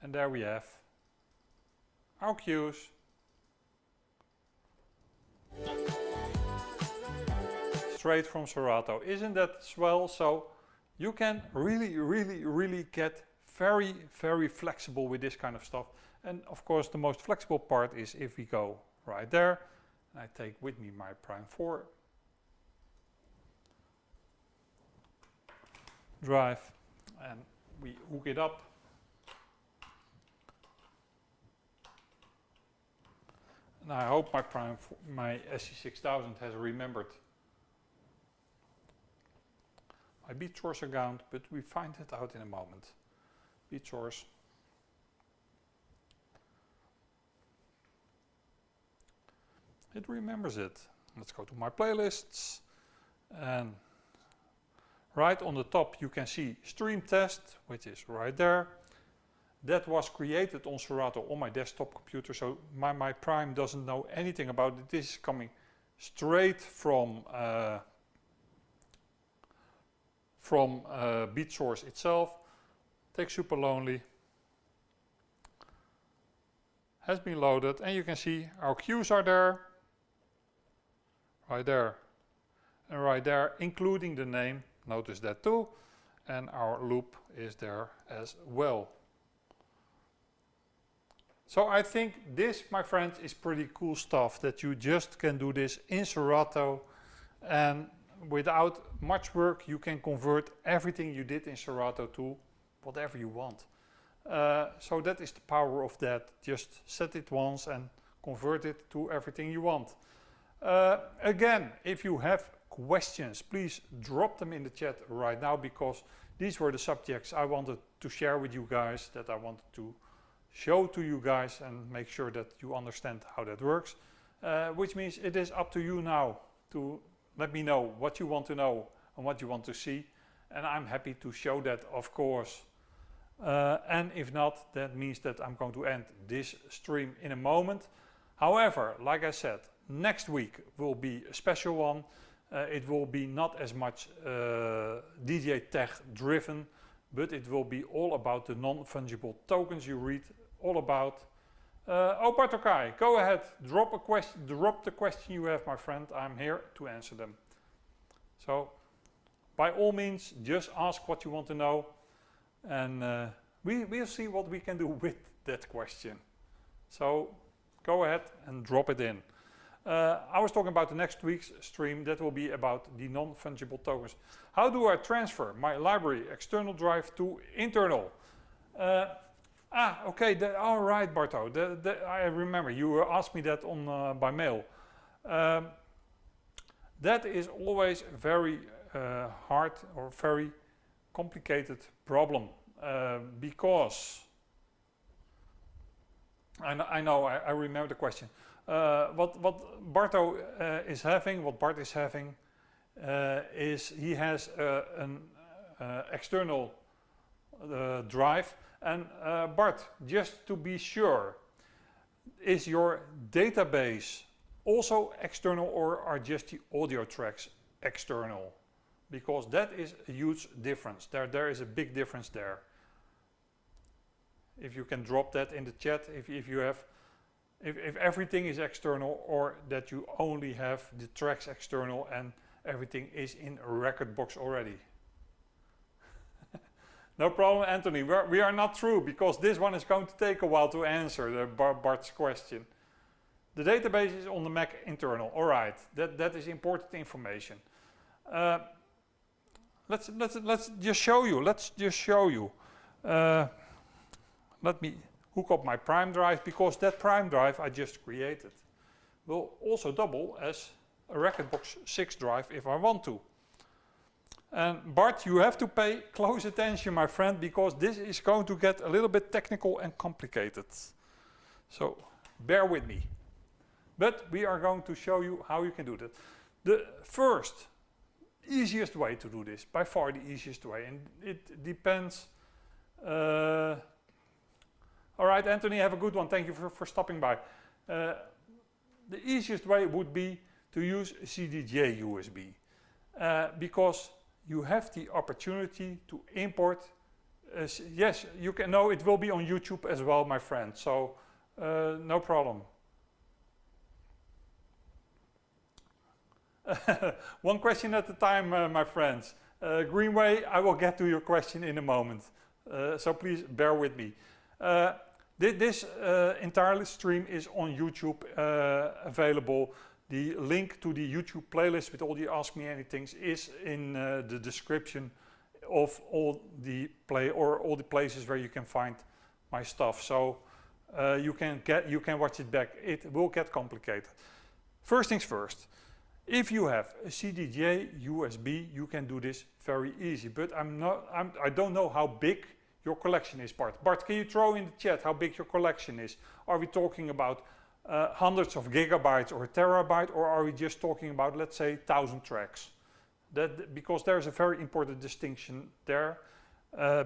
And there we have our cues. Straight from Serato. Isn't that swell? So you can really get very flexible with this kind of stuff. And of course the most flexible part is if we go right there, and I take with me my prime 4 drive, and we hook it up. And I hope my SC6000 has remembered my beat source account, but we find it out in a moment. Beat source. It remembers it. Let's go to my playlists, and right on the top you can see stream test, which is right there. That was created on Serato on my desktop computer, so my prime doesn't know anything about it. This is coming straight from beat source itself. Take Super Lonely. Has been loaded, and you can see our cues are there. Right there and right there, including the name. Notice that too. And our loop is there as well. So I think this, my friends, is pretty cool stuff, that you just can do this in Serato, and without much work you can convert everything you did in Serato to whatever you want. So that is the power of that. Just set it once and convert it to everything you want. Again, if you have questions, please drop them in the chat right now, because these were the subjects I wanted to share with you guys, that I wanted to show to you guys and make sure that you understand how that works. Which means it is up to you now to let me know what you want to know and what you want to see, and I'm happy to show that, of course. And if not, that means that I'm going to end this stream in a moment. However, like I said, next week will be a special one. It will be not as much DJ Tech driven, but it will be all about the non-fungible tokens you read all about. Oh, Bartokai, go ahead, drop the question you have, my friend. I'm here to answer them. So, by all means, just ask what you want to know, and we'll see what we can do with that question. So, go ahead and drop it in. I was talking about the next week's stream. That will be about the non-fungible tokens. How do I transfer my library external drive to internal? Okay, all right, Barto. I remember you asked me that on by mail. That is always very hard or very complicated problem, because I know I remember the question. What Bart is having is he has an external drive. And Bart, just to be sure, is your database also external, or are just the audio tracks external? Because that is a huge difference. There is a big difference there. If you can drop that in the chat, if everything is external, or that you only have the tracks external and everything is in Rekordbox already. No problem, Anthony. We are not through because this one is going to take a while to answer the Bart's question. The database is on the Mac internal. All right, that is important information. Let's just show you. Let me hook up my Prime drive because that Prime drive I just created will also double as a Rekordbox 6 drive if I want to. And Bart, you have to pay close attention, my friend, because this is going to get a little bit technical and complicated. So bear with me. But we are going to show you how you can do that. The first, easiest way to do this, by far the easiest way, and it depends. All right, Anthony, have a good one. Thank you for stopping by. The easiest way would be to use CDJ USB because you have the opportunity to import. Yes, you can. No, it will be on YouTube as well, my friend. So no problem. One question at a time, my friends. Greenway, I will get to your question in a moment. So please bear with me. This entire stream is on YouTube available. The link to the YouTube playlist with all the Ask Me Anythings is in the description of all the places where you can find my stuff. So you can watch it back. It will get complicated. First things first. If you have a CDJ USB, you can do this very easy. But I don't know how big your collection is, Bart. Bart, can you throw in the chat how big your collection is? Are we talking about hundreds of gigabytes or a terabyte, or are we just talking about, let's say, 1,000 tracks? Because there's a very important distinction there.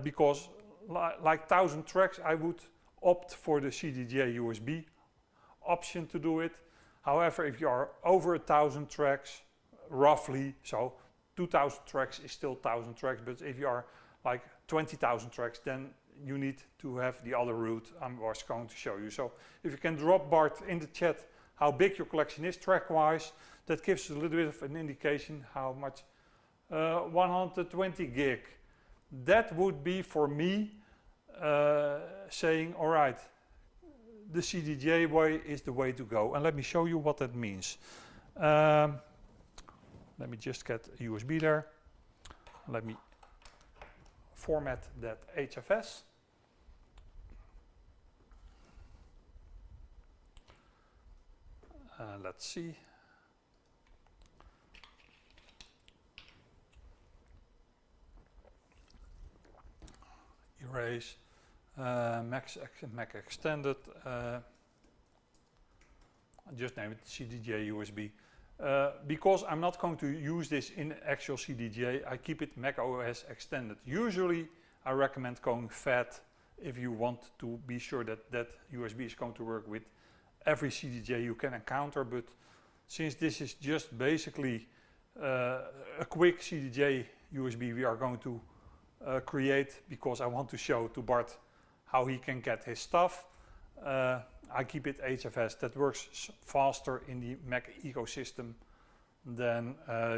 Because like 1,000 tracks, I would opt for the CDJ USB option to do it. However, if you are over 1,000 tracks, roughly, so 2,000 tracks is still 1,000 tracks, but if you are like 20,000 tracks, then you need to have the other route I was going to show you. So if you can drop, Bart, in the chat how big your collection is track-wise, that gives a little bit of an indication how much. 120 gig. That would be for me saying, all right, the CDJ way is the way to go. And let me show you what that means. Let me just get a USB there. Let me format that HFS. Let's see. Erase. Mac extended. I just name it CDJ USB. Because I'm not going to use this in actual CDJ, I keep it Mac OS extended. Usually I recommend going FAT if you want to be sure that that USB is going to work with every CDJ you can encounter, but since this is just basically a quick CDJ USB we are going to create, because I want to show to Bart how he can get his stuff, I keep it HFS. That works faster in the Mac ecosystem than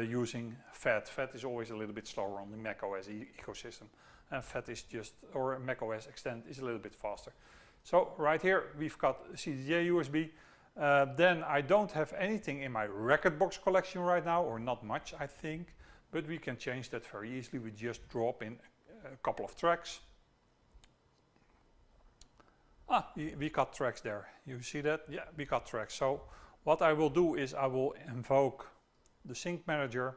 using FAT. FAT is always a little bit slower on the Mac OS ecosystem, and FAT is just, or Mac OS Extend is a little bit faster. So right here we've got CDJ USB. Then I don't have anything in my Rekordbox collection right now, or not much I think, but we can change that very easily. We just drop in a couple of tracks. We got tracks there. You see that? Yeah, we got tracks. So what I will do is I will invoke the sync manager.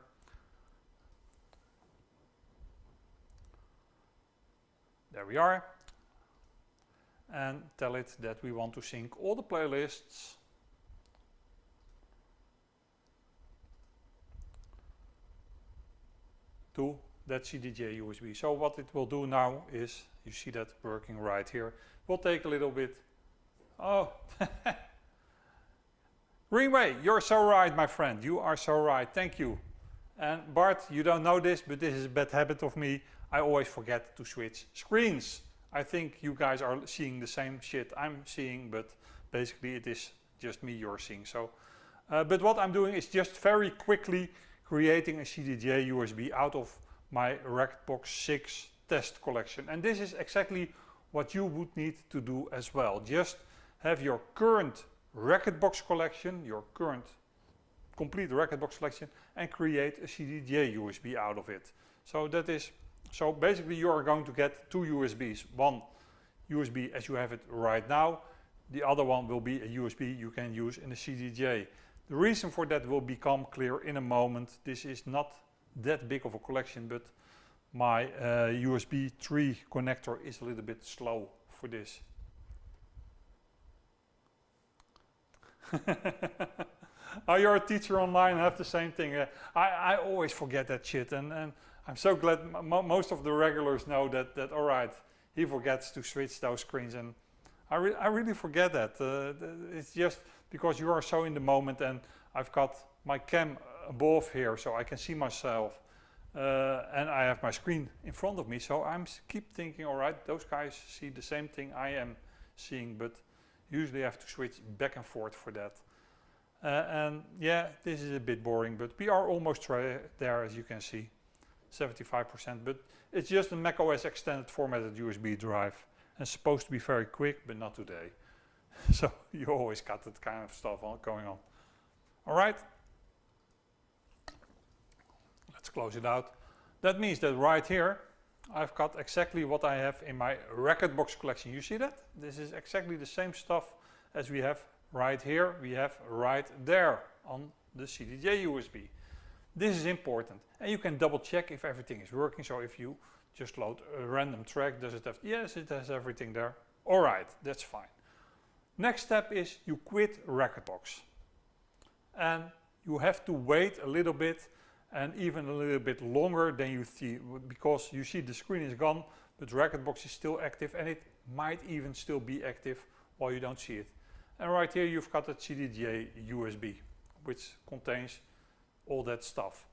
There we are. And tell it that we want to sync all the playlists to that CDJ USB. So what it will do now is, you see that working right here. Will take a little bit. Oh, Greenway, you're so right, my friend. You are so right. Thank you. And Bart, you don't know this, but this is a bad habit of me. I always forget to switch screens. I think you guys are seeing the same shit I'm seeing, but basically it is just me you're seeing. So, but what I'm doing is just very quickly creating a CDJ USB out of my Rekordbox 6 test collection. And this is exactly what you would need to do as well. Just have your current Rekordbox collection, your current complete Rekordbox collection, and create a CDJ USB out of it. So basically you are going to get two USBs. One USB as you have it right now. The other one will be a USB you can use in a CDJ. The reason for that will become clear in a moment. This is not that big of a collection, but my USB 3 connector is a little bit slow for this. Oh, you're a teacher online, I have the same thing. I always forget that shit, and I'm so glad most of the regulars know that all right, he forgets to switch those screens, and I really forget that. It's just because you are so in the moment, and I've got my cam above here so I can see myself, and I have my screen in front of me, so I keep thinking, all right, those guys see the same thing I am seeing, but usually I have to switch back and forth for that. And yeah, this is a bit boring, but we are almost there, as you can see, 75%, but it's just a macOS extended formatted USB drive. And it's supposed to be very quick, but not today. So you always got that kind of stuff going on. All right, let's close it out. That means that right here, I've got exactly what I have in my Rekordbox collection. You see that? This is exactly the same stuff as we have right here, we have right there on the CDJ USB. This is important, and you can double check if everything is working. So if you just load a random track, does it have, yes, it has everything there. All right, that's fine. Next step is you quit Rekordbox. And you have to wait a little bit, and even a little bit longer than you see, because you see the screen is gone, but Rekordbox is still active, and it might even still be active while you don't see it. And right here you've got a CDJ USB, which contains all that stuff.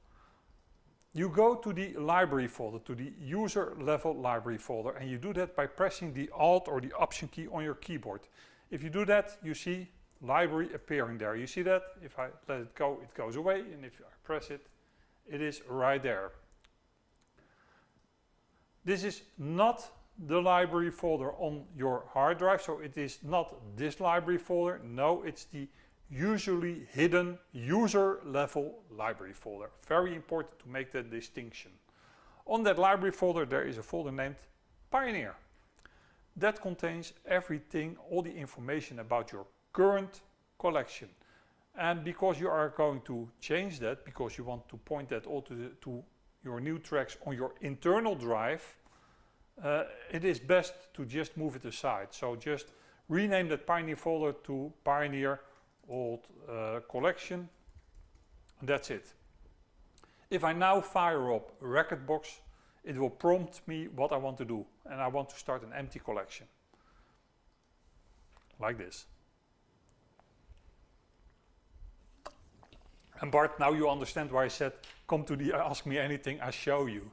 You go to the library folder, to the user level library folder, and you do that by pressing the Alt or the Option key on your keyboard. If you do that, you see library appearing there. You see that? If I let it go, it goes away, and if I press it, it is right there. This is not the library folder on your hard drive, so it is not this library folder. No, it's the usually hidden user level library folder. Very important to make that distinction. On that library folder there is a folder named Pioneer. That contains everything, all the information about your current collection. And because you are going to change that, because you want to point that all to your new tracks on your internal drive, it is best to just move it aside. So just rename that Pioneer folder to Pioneer Old Collection, and that's it. If I now fire up Rekordbox, it will prompt me what I want to do, and I want to start an empty collection. Like this. And Bart, now you understand why I said, come to the Ask Me Anything, I show you.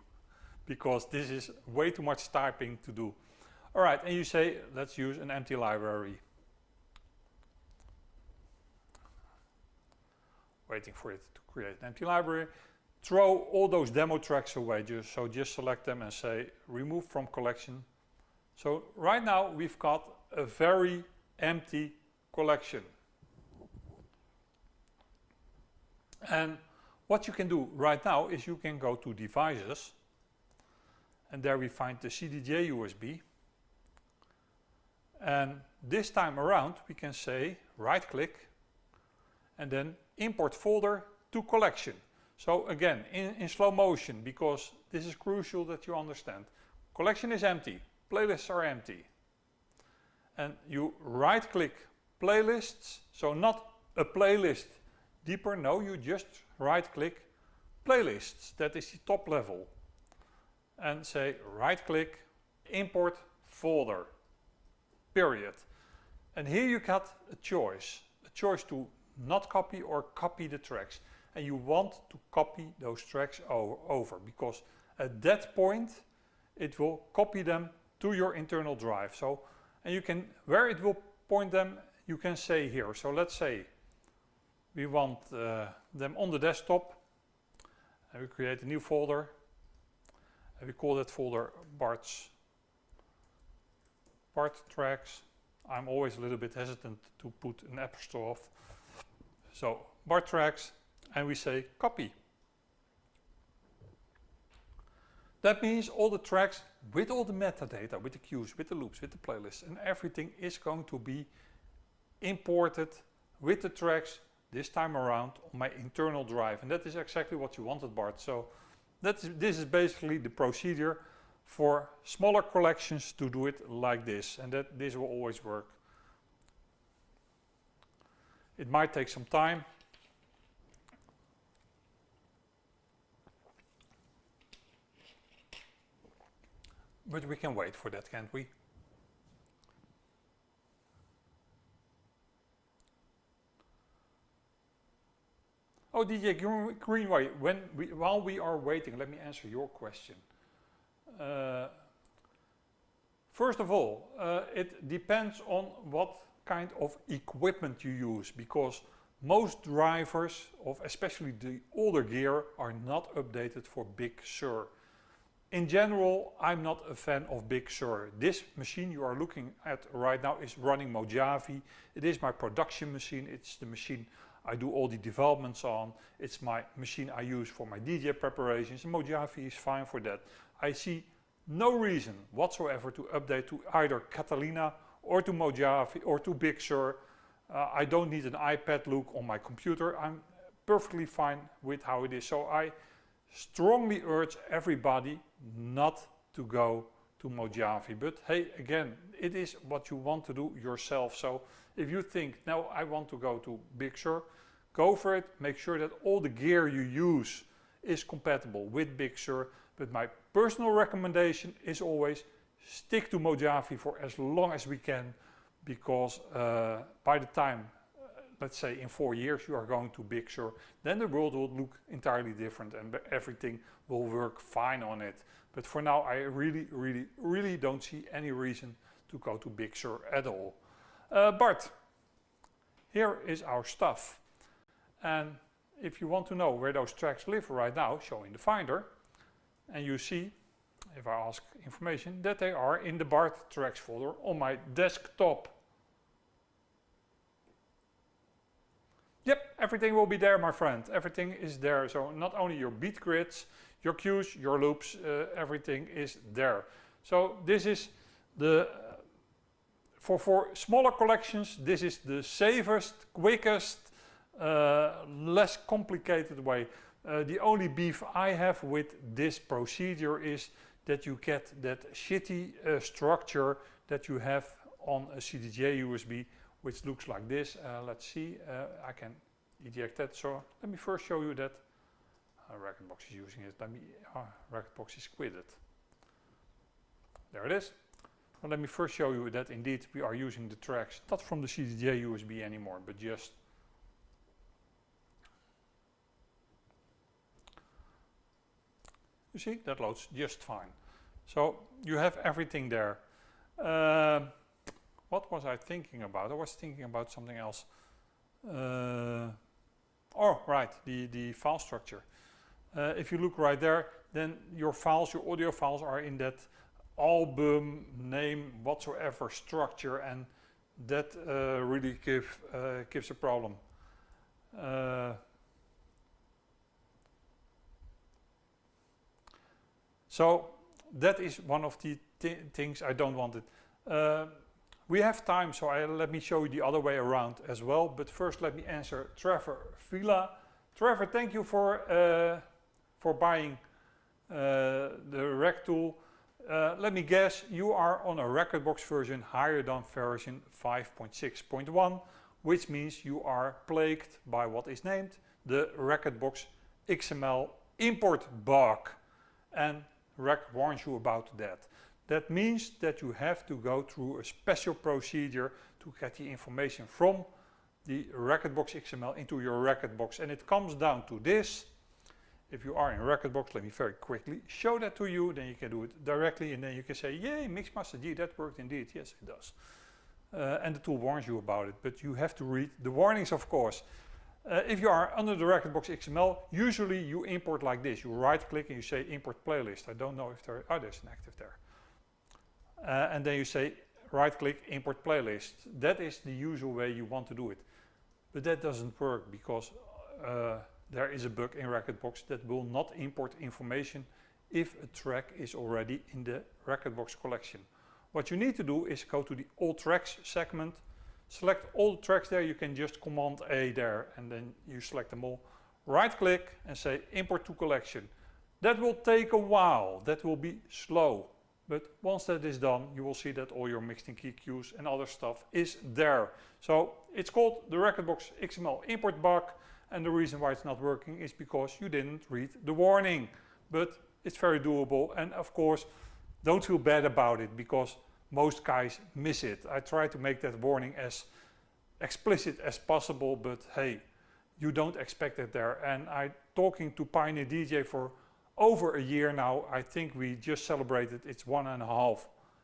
Because this is way too much typing to do. All right, and you say, let's use an empty library. Waiting for it to create an empty library. Throw all those demo tracks away, just select them and say, remove from collection. So right now we've got a very empty collection. And what you can do right now is you can go to Devices, and there we find the CDJ USB. And this time around we can say right click and then import folder to collection. So again, in slow motion, because this is crucial that you understand. Collection is empty, playlists are empty. And you right click playlists, so not a playlist deeper, no, you just right click playlists, that is the top level. And say right click, import folder, period. And here you got a choice to not copy or copy the tracks. And you want to copy those tracks over, because at that point it will copy them to your internal drive. So, and you can, where it will point them, you can say here. So let's say we want them on the desktop, And we create a new folder, and we call that folder Bart tracks. I'm always a little bit hesitant to put an apostrophe. So Bart tracks, and we say copy. That means all the tracks with all the metadata, with the cues, with the loops, with the playlists, and everything is going to be imported with the tracks this time around on my internal drive. And that is exactly what you wanted, Bart. So this is basically the procedure for smaller collections to do it like this. And that this will always work. It might take some time. But we can wait for that, can't we? Oh, DJ Greenway, while we are waiting, let me answer your question. First of all, it depends on what kind of equipment you use, because most drivers of especially the older gear are not updated for Big Sur. In general, I'm not a fan of Big Sur. This machine you are looking at right now is running Mojave. It is my production machine. It's the machine I do all the developments on. It's my machine I use for my DJ preparations. And Mojave is fine for that. I see no reason whatsoever to update to either Catalina or to Mojave or to Big Sur. I don't need an iPad look on my computer. I'm perfectly fine with how it is. So I strongly urge everybody not to go to Mojave. But hey, again, it is what you want to do yourself. So if you think, no, I want to go to Big Sur, go for it. Make sure that all the gear you use is compatible with Big Sur. But my personal recommendation is always stick to Mojave for as long as we can, because by the time, let's say in 4 years, you are going to Big Sur, then the world will look entirely different and everything will work fine on it. But for now, I really don't see any reason to go to Big Sur at all. Bart, here is our stuff. And if you want to know where those tracks live right now, show in the Finder. And you see, if I ask information, that they are in the Bart tracks folder on my desktop. Yep, everything will be there, my friend. Everything is there. So not only your beat grids, your cues, your loops, everything is there. So this is the, for smaller collections, this is the safest, quickest, less complicated way. The only beef I have with this procedure is that you get that shitty structure that you have on a CDJ USB, which looks like this. Let's see, I can eject that. So let me first show you that. Rekordbox is using it. Rekordbox is quitted. There it is. Well, let me first show you that indeed we are using the tracks not from the CDJ USB anymore, but just you see, that loads just fine. So you have everything there. What was I thinking about? I was thinking about something else. Oh, right, the file structure. If you look right there, then your files, your audio files are in that album name whatsoever structure, and that really gives a problem. So that is one of the things I don't want it. We have time, so let me show you the other way around as well. But first, let me answer Trevor Villa. Trevor, thank you for buying the rec tool. Let me guess, you are on a Rekordbox version higher than version 5.6.1, which means you are plagued by what is named the Rekordbox XML import bug. And Rec warns you about that. That means that you have to go through a special procedure to get the information from the Rekordbox XML into your Rekordbox. And it comes down to this. If you are in Rekordbox, let me very quickly show that to you. Then you can do it directly and then you can say, yay, Mixmaster G, that worked indeed. Yes, it does. And the tool warns you about it, but you have to read the warnings, of course. If you are under the Rekordbox XML, usually you import like this. You right click and you say import playlist. I don't know if there, oh, there's an active there. And then you say right click import playlist. That is the usual way you want to do it. But that doesn't work because there is a bug in Rekordbox that will not import information if a track is already in the Rekordbox collection. What you need to do is go to the all tracks segment, select all the tracks there. You can just Command A there and then you select them all. Right click and say import to collection. That will take a while, that will be slow. But once that is done, you will see that all your mixed in key cues and other stuff is there. So it's called the Rekordbox XML import bug, and the reason why it's not working is because you didn't read the warning. But it's very doable, and of course, don't feel bad about it because most guys miss it. I try to make that warning as explicit as possible, but hey, you don't expect it there. And I'm talking to Pioneer DJ for over a year now. I think we just celebrated its 1.5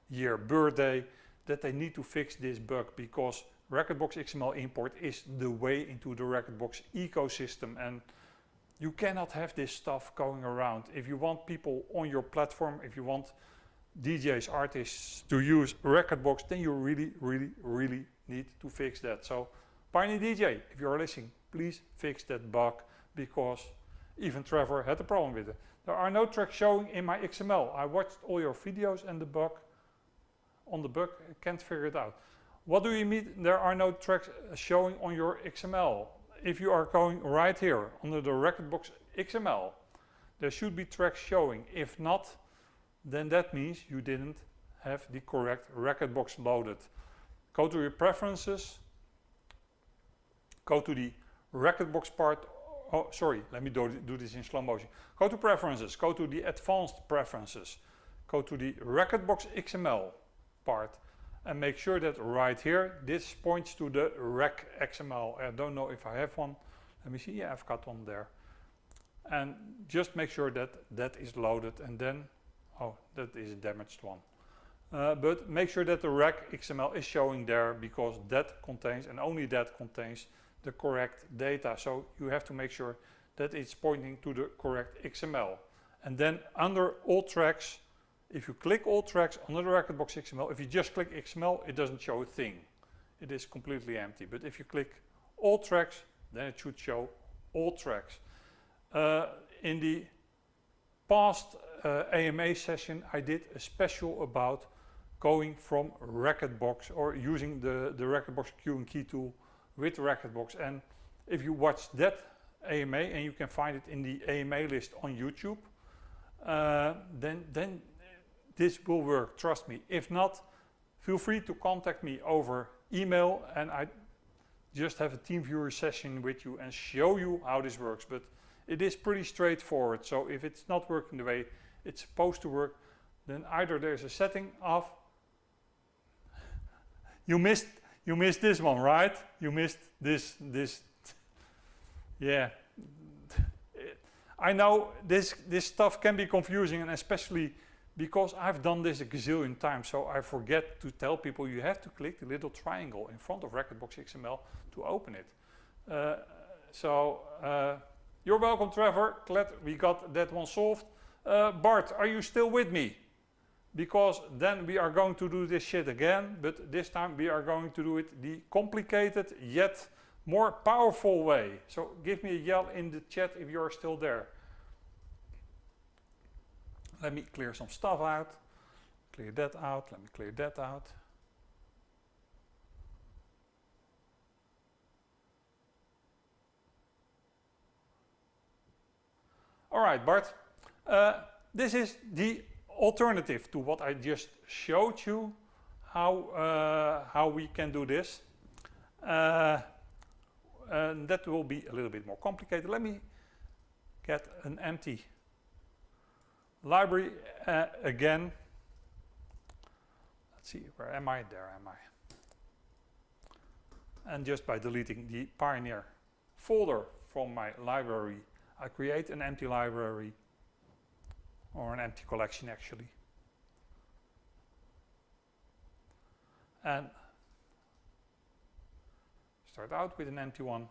year birthday, that they need to fix this bug because Rekordbox XML import is the way into the Rekordbox ecosystem, and you cannot have this stuff going around. If you want people on your platform, if you want DJs, artists to use Rekordbox, then you really need to fix that. So Pioneer DJ, if you're listening, please fix that bug because even Trevor had a problem with it. There are no tracks showing in my XML. I watched all your videos and the bug, I can't figure it out. What do you mean there are no tracks showing on your XML? If you are going right here under the Rekordbox XML, there should be tracks showing. If not, then that means you didn't have the correct Rekordbox loaded. Go to your preferences, go to the Rekordbox part. Oh, sorry, let me do this in slow motion. Go to preferences, go to the advanced preferences, go to the Rekordbox XML part, and make sure that right here, this points to the rec XML. I don't know if I have one. Let me see, yeah, I've got one there. And just make sure that that is loaded, and then, oh, that is a damaged one. But make sure that the rec XML is showing there because that contains, and only that contains, the correct data. So you have to make sure that it's pointing to the correct XML. And then under all tracks, if you click all tracks under the Rekordbox XML, if you just click XML, it doesn't show a thing. It is completely empty. But if you click all tracks, then it should show all tracks. In the past AMA session, I did a special about going from Rekordbox or using the Rekordbox Q and Key tool with Rekordbox. And if you watch that AMA, and you can find it in the AMA list on YouTube, then this will work, trust me. If not, feel free to contact me over email and I just have a TeamViewer session with you and show you how this works. But it is pretty straightforward. So if it's not working the way it's supposed to work, then either there's a setting of, you missed this one, right? You missed this, yeah. I know this stuff can be confusing, and especially because I've done this a gazillion times, so I forget to tell people you have to click the little triangle in front of Rekordbox XML to open it. You're welcome, Trevor. Glad we got that one solved. Bart, are you still with me? Because then we are going to do this shit again, but this time we are going to do it the complicated yet more powerful way. So give me a yell in the chat if you're still there. Let me clear some stuff out. Clear that out. Let me clear that out. All right, Bart. This is the alternative to what I just showed you, how we can do this. And that will be a little bit more complicated. Let me get an empty library again. Let's see, where am I? There am I. And just by deleting the Pioneer folder from my library, I create an empty library, or an empty collection actually. And start out with an empty one.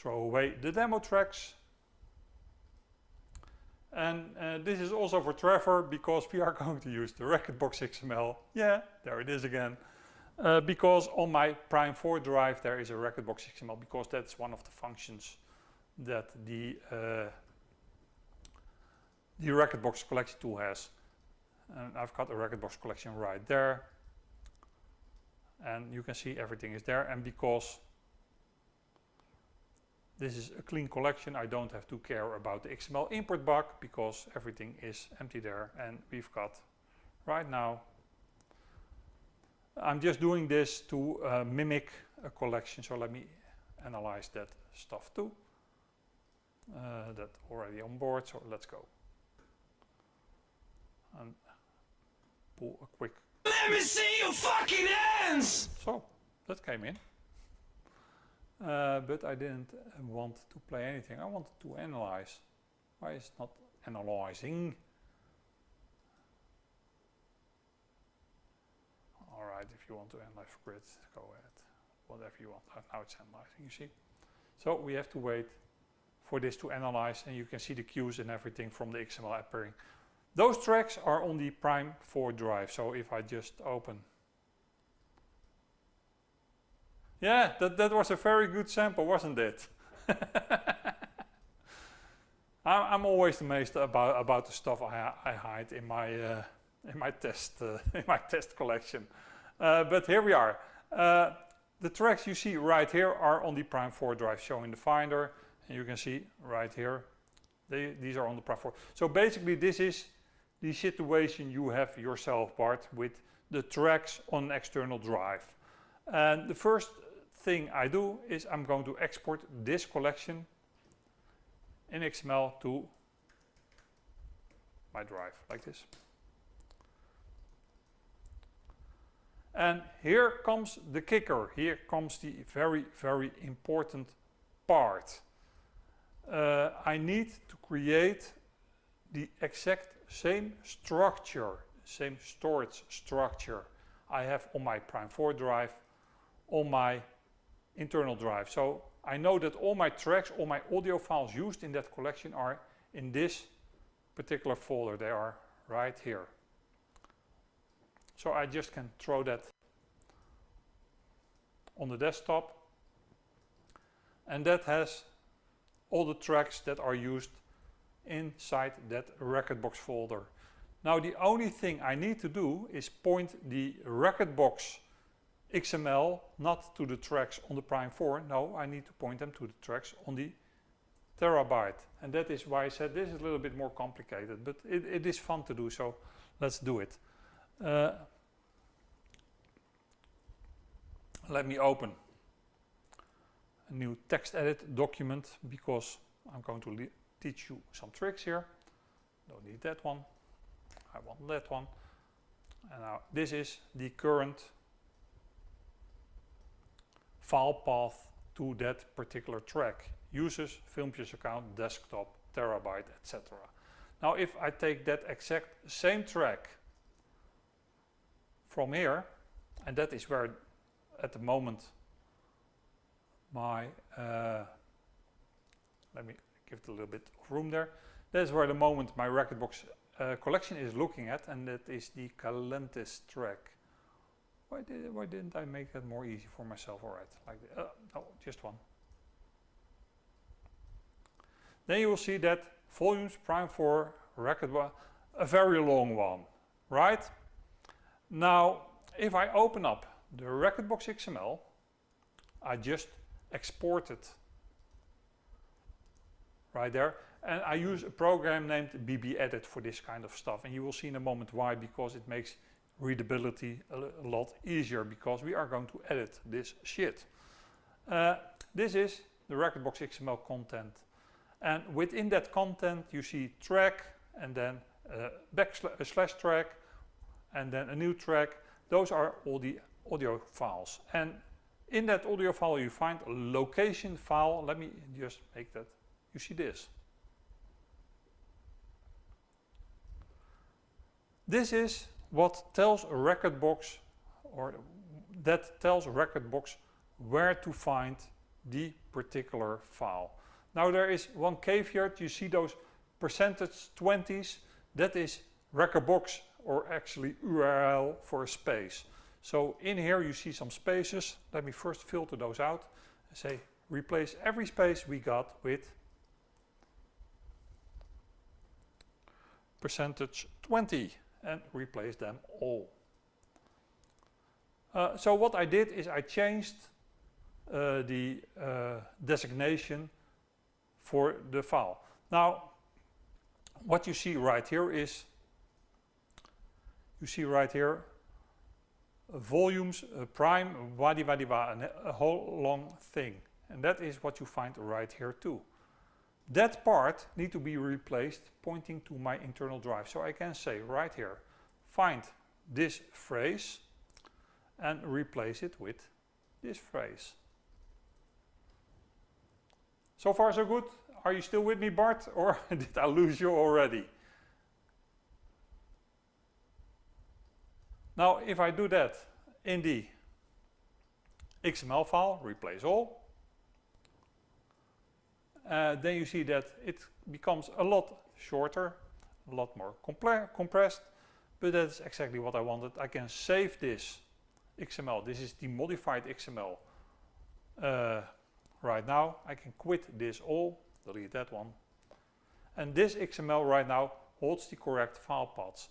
throw away the demo tracks. And this is also for Trevor, because we are going to use the Rekordbox XML. Yeah, there it is again. Because on my Prime 4 drive there is a Rekordbox XML, because that's one of the functions that the Rekordbox collection tool has. And I've got a Rekordbox collection right there. And you can see everything is there. And because this is a clean collection, I don't have to care about the XML import bug, because everything is empty there. And we've got right now, I'm just doing this to mimic a collection. So let me analyze that stuff too. That's already on board, so let's go. And pull a quick. Let me see your fucking hands! So, that came in. But I didn't want to play anything. I wanted to analyze. Why is it not analyzing? Alright, if you want to analyze for grid, go ahead. Whatever you want. Now it's analyzing, you see. So we have to wait for this to analyze, and you can see the cues and everything from the XML appearing. Those tracks are on the Prime 4 drive. So if I just open. Yeah, that was a very good sample, wasn't it? I'm always amazed about the stuff I hide in my test collection. But here we are. The tracks you see right here are on the Prime 4 drive, showing the Finder, and you can see right here. These are on the Prime 4. So basically, this is the situation you have yourself, Bart, with the tracks on an external drive. And the first thing I do is I'm going to export this collection in XML to my drive, like this. And here comes the kicker. Here comes the very, very important part. I need to create the exact same structure, same storage structure I have on my Prime 4 drive, on my internal drive. So I know that all my tracks, all my audio files used in that collection are in this particular folder. They are right here. So I just can throw that on the desktop, and that has all the tracks that are used inside that Rekordbox folder. Now the only thing I need to do is point the Rekordbox XML not to the tracks on the Prime 4. No, I need to point them to the tracks on the terabyte. And that is why I said this is a little bit more complicated, but it is fun to do, so let's do it. Let me open a new text edit document, because I'm going to teach you some tricks here. Don't need that one. I want that one. And now this is the current file path to that particular track. Users, Filmpjes account, desktop, terabyte, etc. Now if I take that exact same track from here, and that is where at the moment my, let me give it a little bit of room there. That's where the moment my Rekordbox collection is looking at, and that is the Calentis track. Why didn't I make that more easy for myself? Alright, like no, just one. Then you will see that volumes Prime 4 Rekordbox, a very long one, right? Now, if I open up the Rekordbox XML, I just export it right there, and I use a program named BBEdit for this kind of stuff, and you will see in a moment why, because it makes readability a lot easier, because we are going to edit this shit. This is the Rekordbox XML content, and within that content you see track, and then a slash track, and then a new track. Those are all the audio files, and in that audio file you find a location file. Let me just make that. You see this. This is what tells a Rekordbox, or that tells a Rekordbox where to find the particular file. Now there is one caveat. You see those %20s, that is Rekordbox, or actually URL for a space. So in here you see some spaces. Let me first filter those out and say replace every space we got with %20 and replace them all. So what I did is I changed the designation for the file. Now what you see right here is, you see right here volumes, prime, wadi wadi wa, and a whole long thing. And that is what you find right here too. That part needs to be replaced pointing to my internal drive. So I can say right here, find this phrase and replace it with this phrase. So far so good? Are you still with me, Bart, or did I lose you already? Now if I do that in the XML file, replace all, then you see that it becomes a lot shorter, a lot more compressed, but that's exactly what I wanted. I can save this XML. This is the modified XML. Right now I can quit this all, delete that one, and this XML right now holds the correct file paths.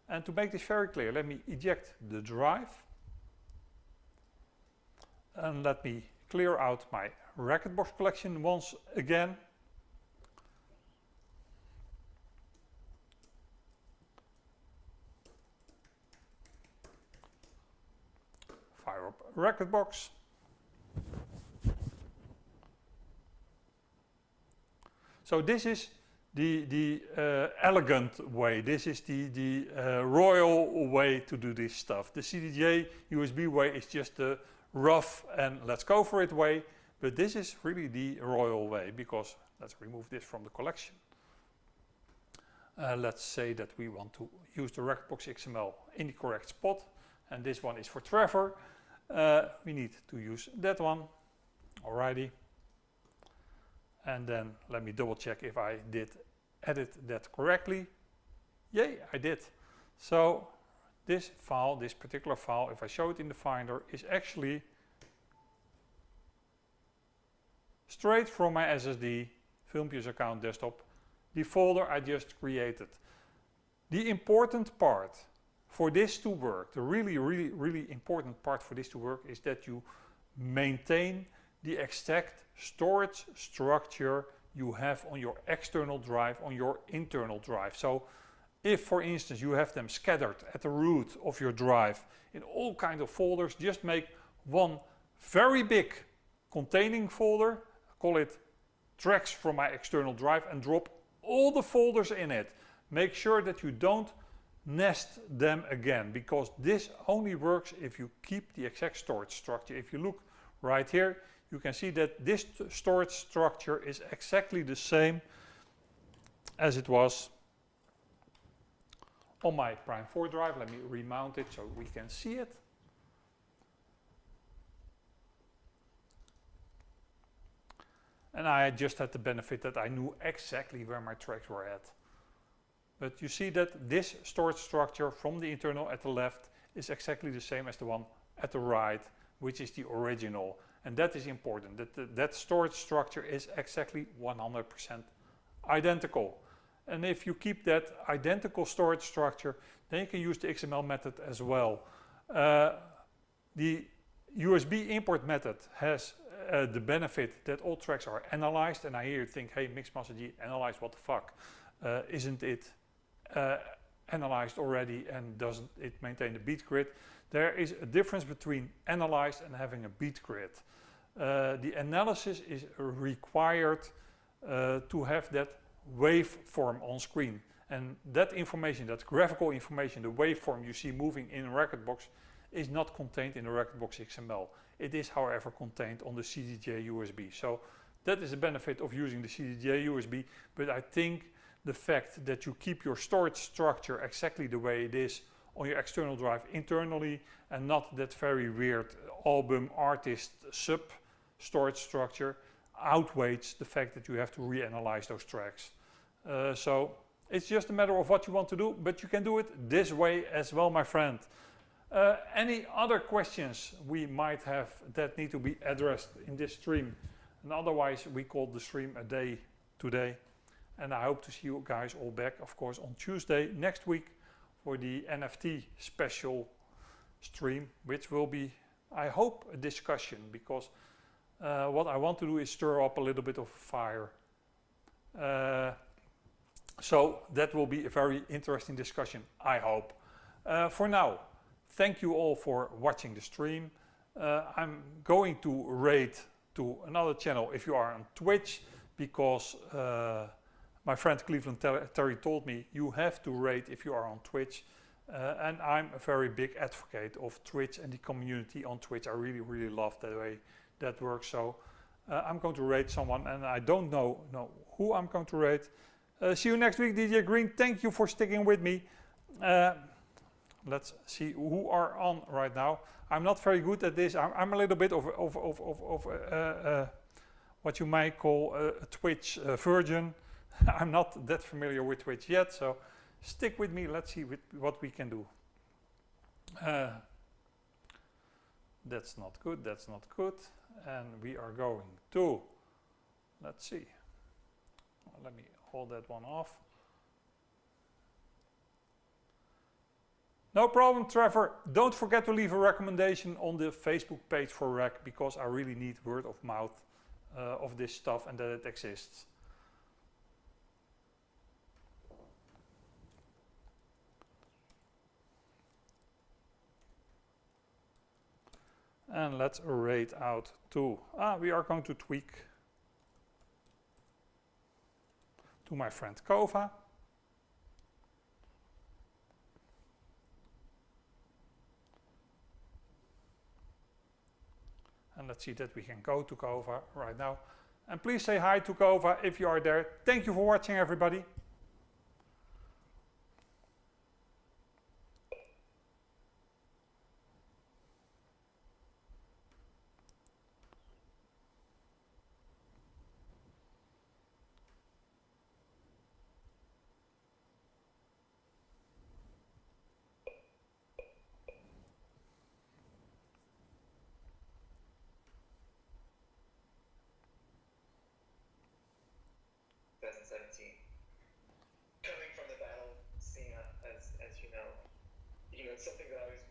And to make this very clear, let me eject the drive and let me clear out my Rekordbox collection once again. Fire up Rekordbox. So this is the elegant way. This is the royal way to do this stuff. The CDJ USB way is just the rough and let's go for it way. But this is really the royal way, because let's remove this from the collection. Let's say that we want to use the Rekordbox XML in the correct spot, and this one is for Trevor. We need to use that one. Alrighty. And then let me double check if I did edit that correctly. Yay, I did. So this file, this particular file, if I show it in the Finder, is actually straight from my SSD, FilmPeers account desktop, the folder I just created. The important part for this to work, the really important part for this to work, is that you maintain the exact storage structure you have on your external drive, on your internal drive. So if, for instance, you have them scattered at the root of your drive in all kinds of folders, just make one very big containing folder, call it tracks from my external drive, and drop all the folders in it. Make sure that you don't nest them again, because this only works if you keep the exact storage structure. If you look right here, you can see that this storage structure is exactly the same as it was on my Prime 4 drive. Let me remount it so we can see it. And I just had the benefit that I knew exactly where my tracks were at. But you see that this storage structure from the internal at the left is exactly the same as the one at the right, which is the original. And that is important, that that storage structure is exactly 100% identical. And if you keep that identical storage structure, then you can use the XML method as well. The USB import method has the benefit that all tracks are analyzed, and I hear you think, hey, Mixmaster G, analyze, what the fuck? Isn't it analyzed already, and doesn't it maintain the beat grid? There is a difference between analyzed and having a beat grid. The analysis is required to have that waveform on screen, and that information, that graphical information, the waveform you see moving in Rekordbox, is not contained in the Rekordbox XML. It is, however, contained on the CDJ USB. So that is the benefit of using the CDJ USB, but I think the fact that you keep your storage structure exactly the way it is on your external drive internally, and not that very weird album artist sub storage structure outweighs the fact that you have to reanalyze those tracks. So it's just a matter of what you want to do, but you can do it this way as well, my friend. Any other questions we might have that need to be addressed in this stream? And otherwise, we call the stream a day today. And I hope to see you guys all back, of course, on Tuesday next week for the NFT special stream, which will be, I hope, a discussion, because what I want to do is stir up a little bit of fire. So that will be a very interesting discussion, I hope. For now, thank you all for watching the stream. I'm going to raid to another channel if you are on Twitch, because my friend Cleveland Terry told me you have to raid if you are on Twitch. And I'm a very big advocate of Twitch and the community on Twitch. I really, really love the way that works. So I'm going to raid someone, and I don't know who I'm going to raid. See you next week, DJ Green. Thank you for sticking with me. Let's see who are on right now. I'm not very good at this. I'm a little bit of what you might call a Twitch virgin. I'm not that familiar with Twitch yet, so stick with me. Let's see what we can do. That's not good. That's not good. And we are going to, let's see. Let me hold that one off. No problem, Trevor. Don't forget to leave a recommendation on the Facebook page for REC, because I really need word of mouth of this stuff and that it exists. And let's raid out to, we are going to tweak to my friend Kova. And let's see that we can go to Kova right now. And please say hi to Kova if you are there. Thank you for watching, everybody. Coming from the battle scene, as you know, it's something that I was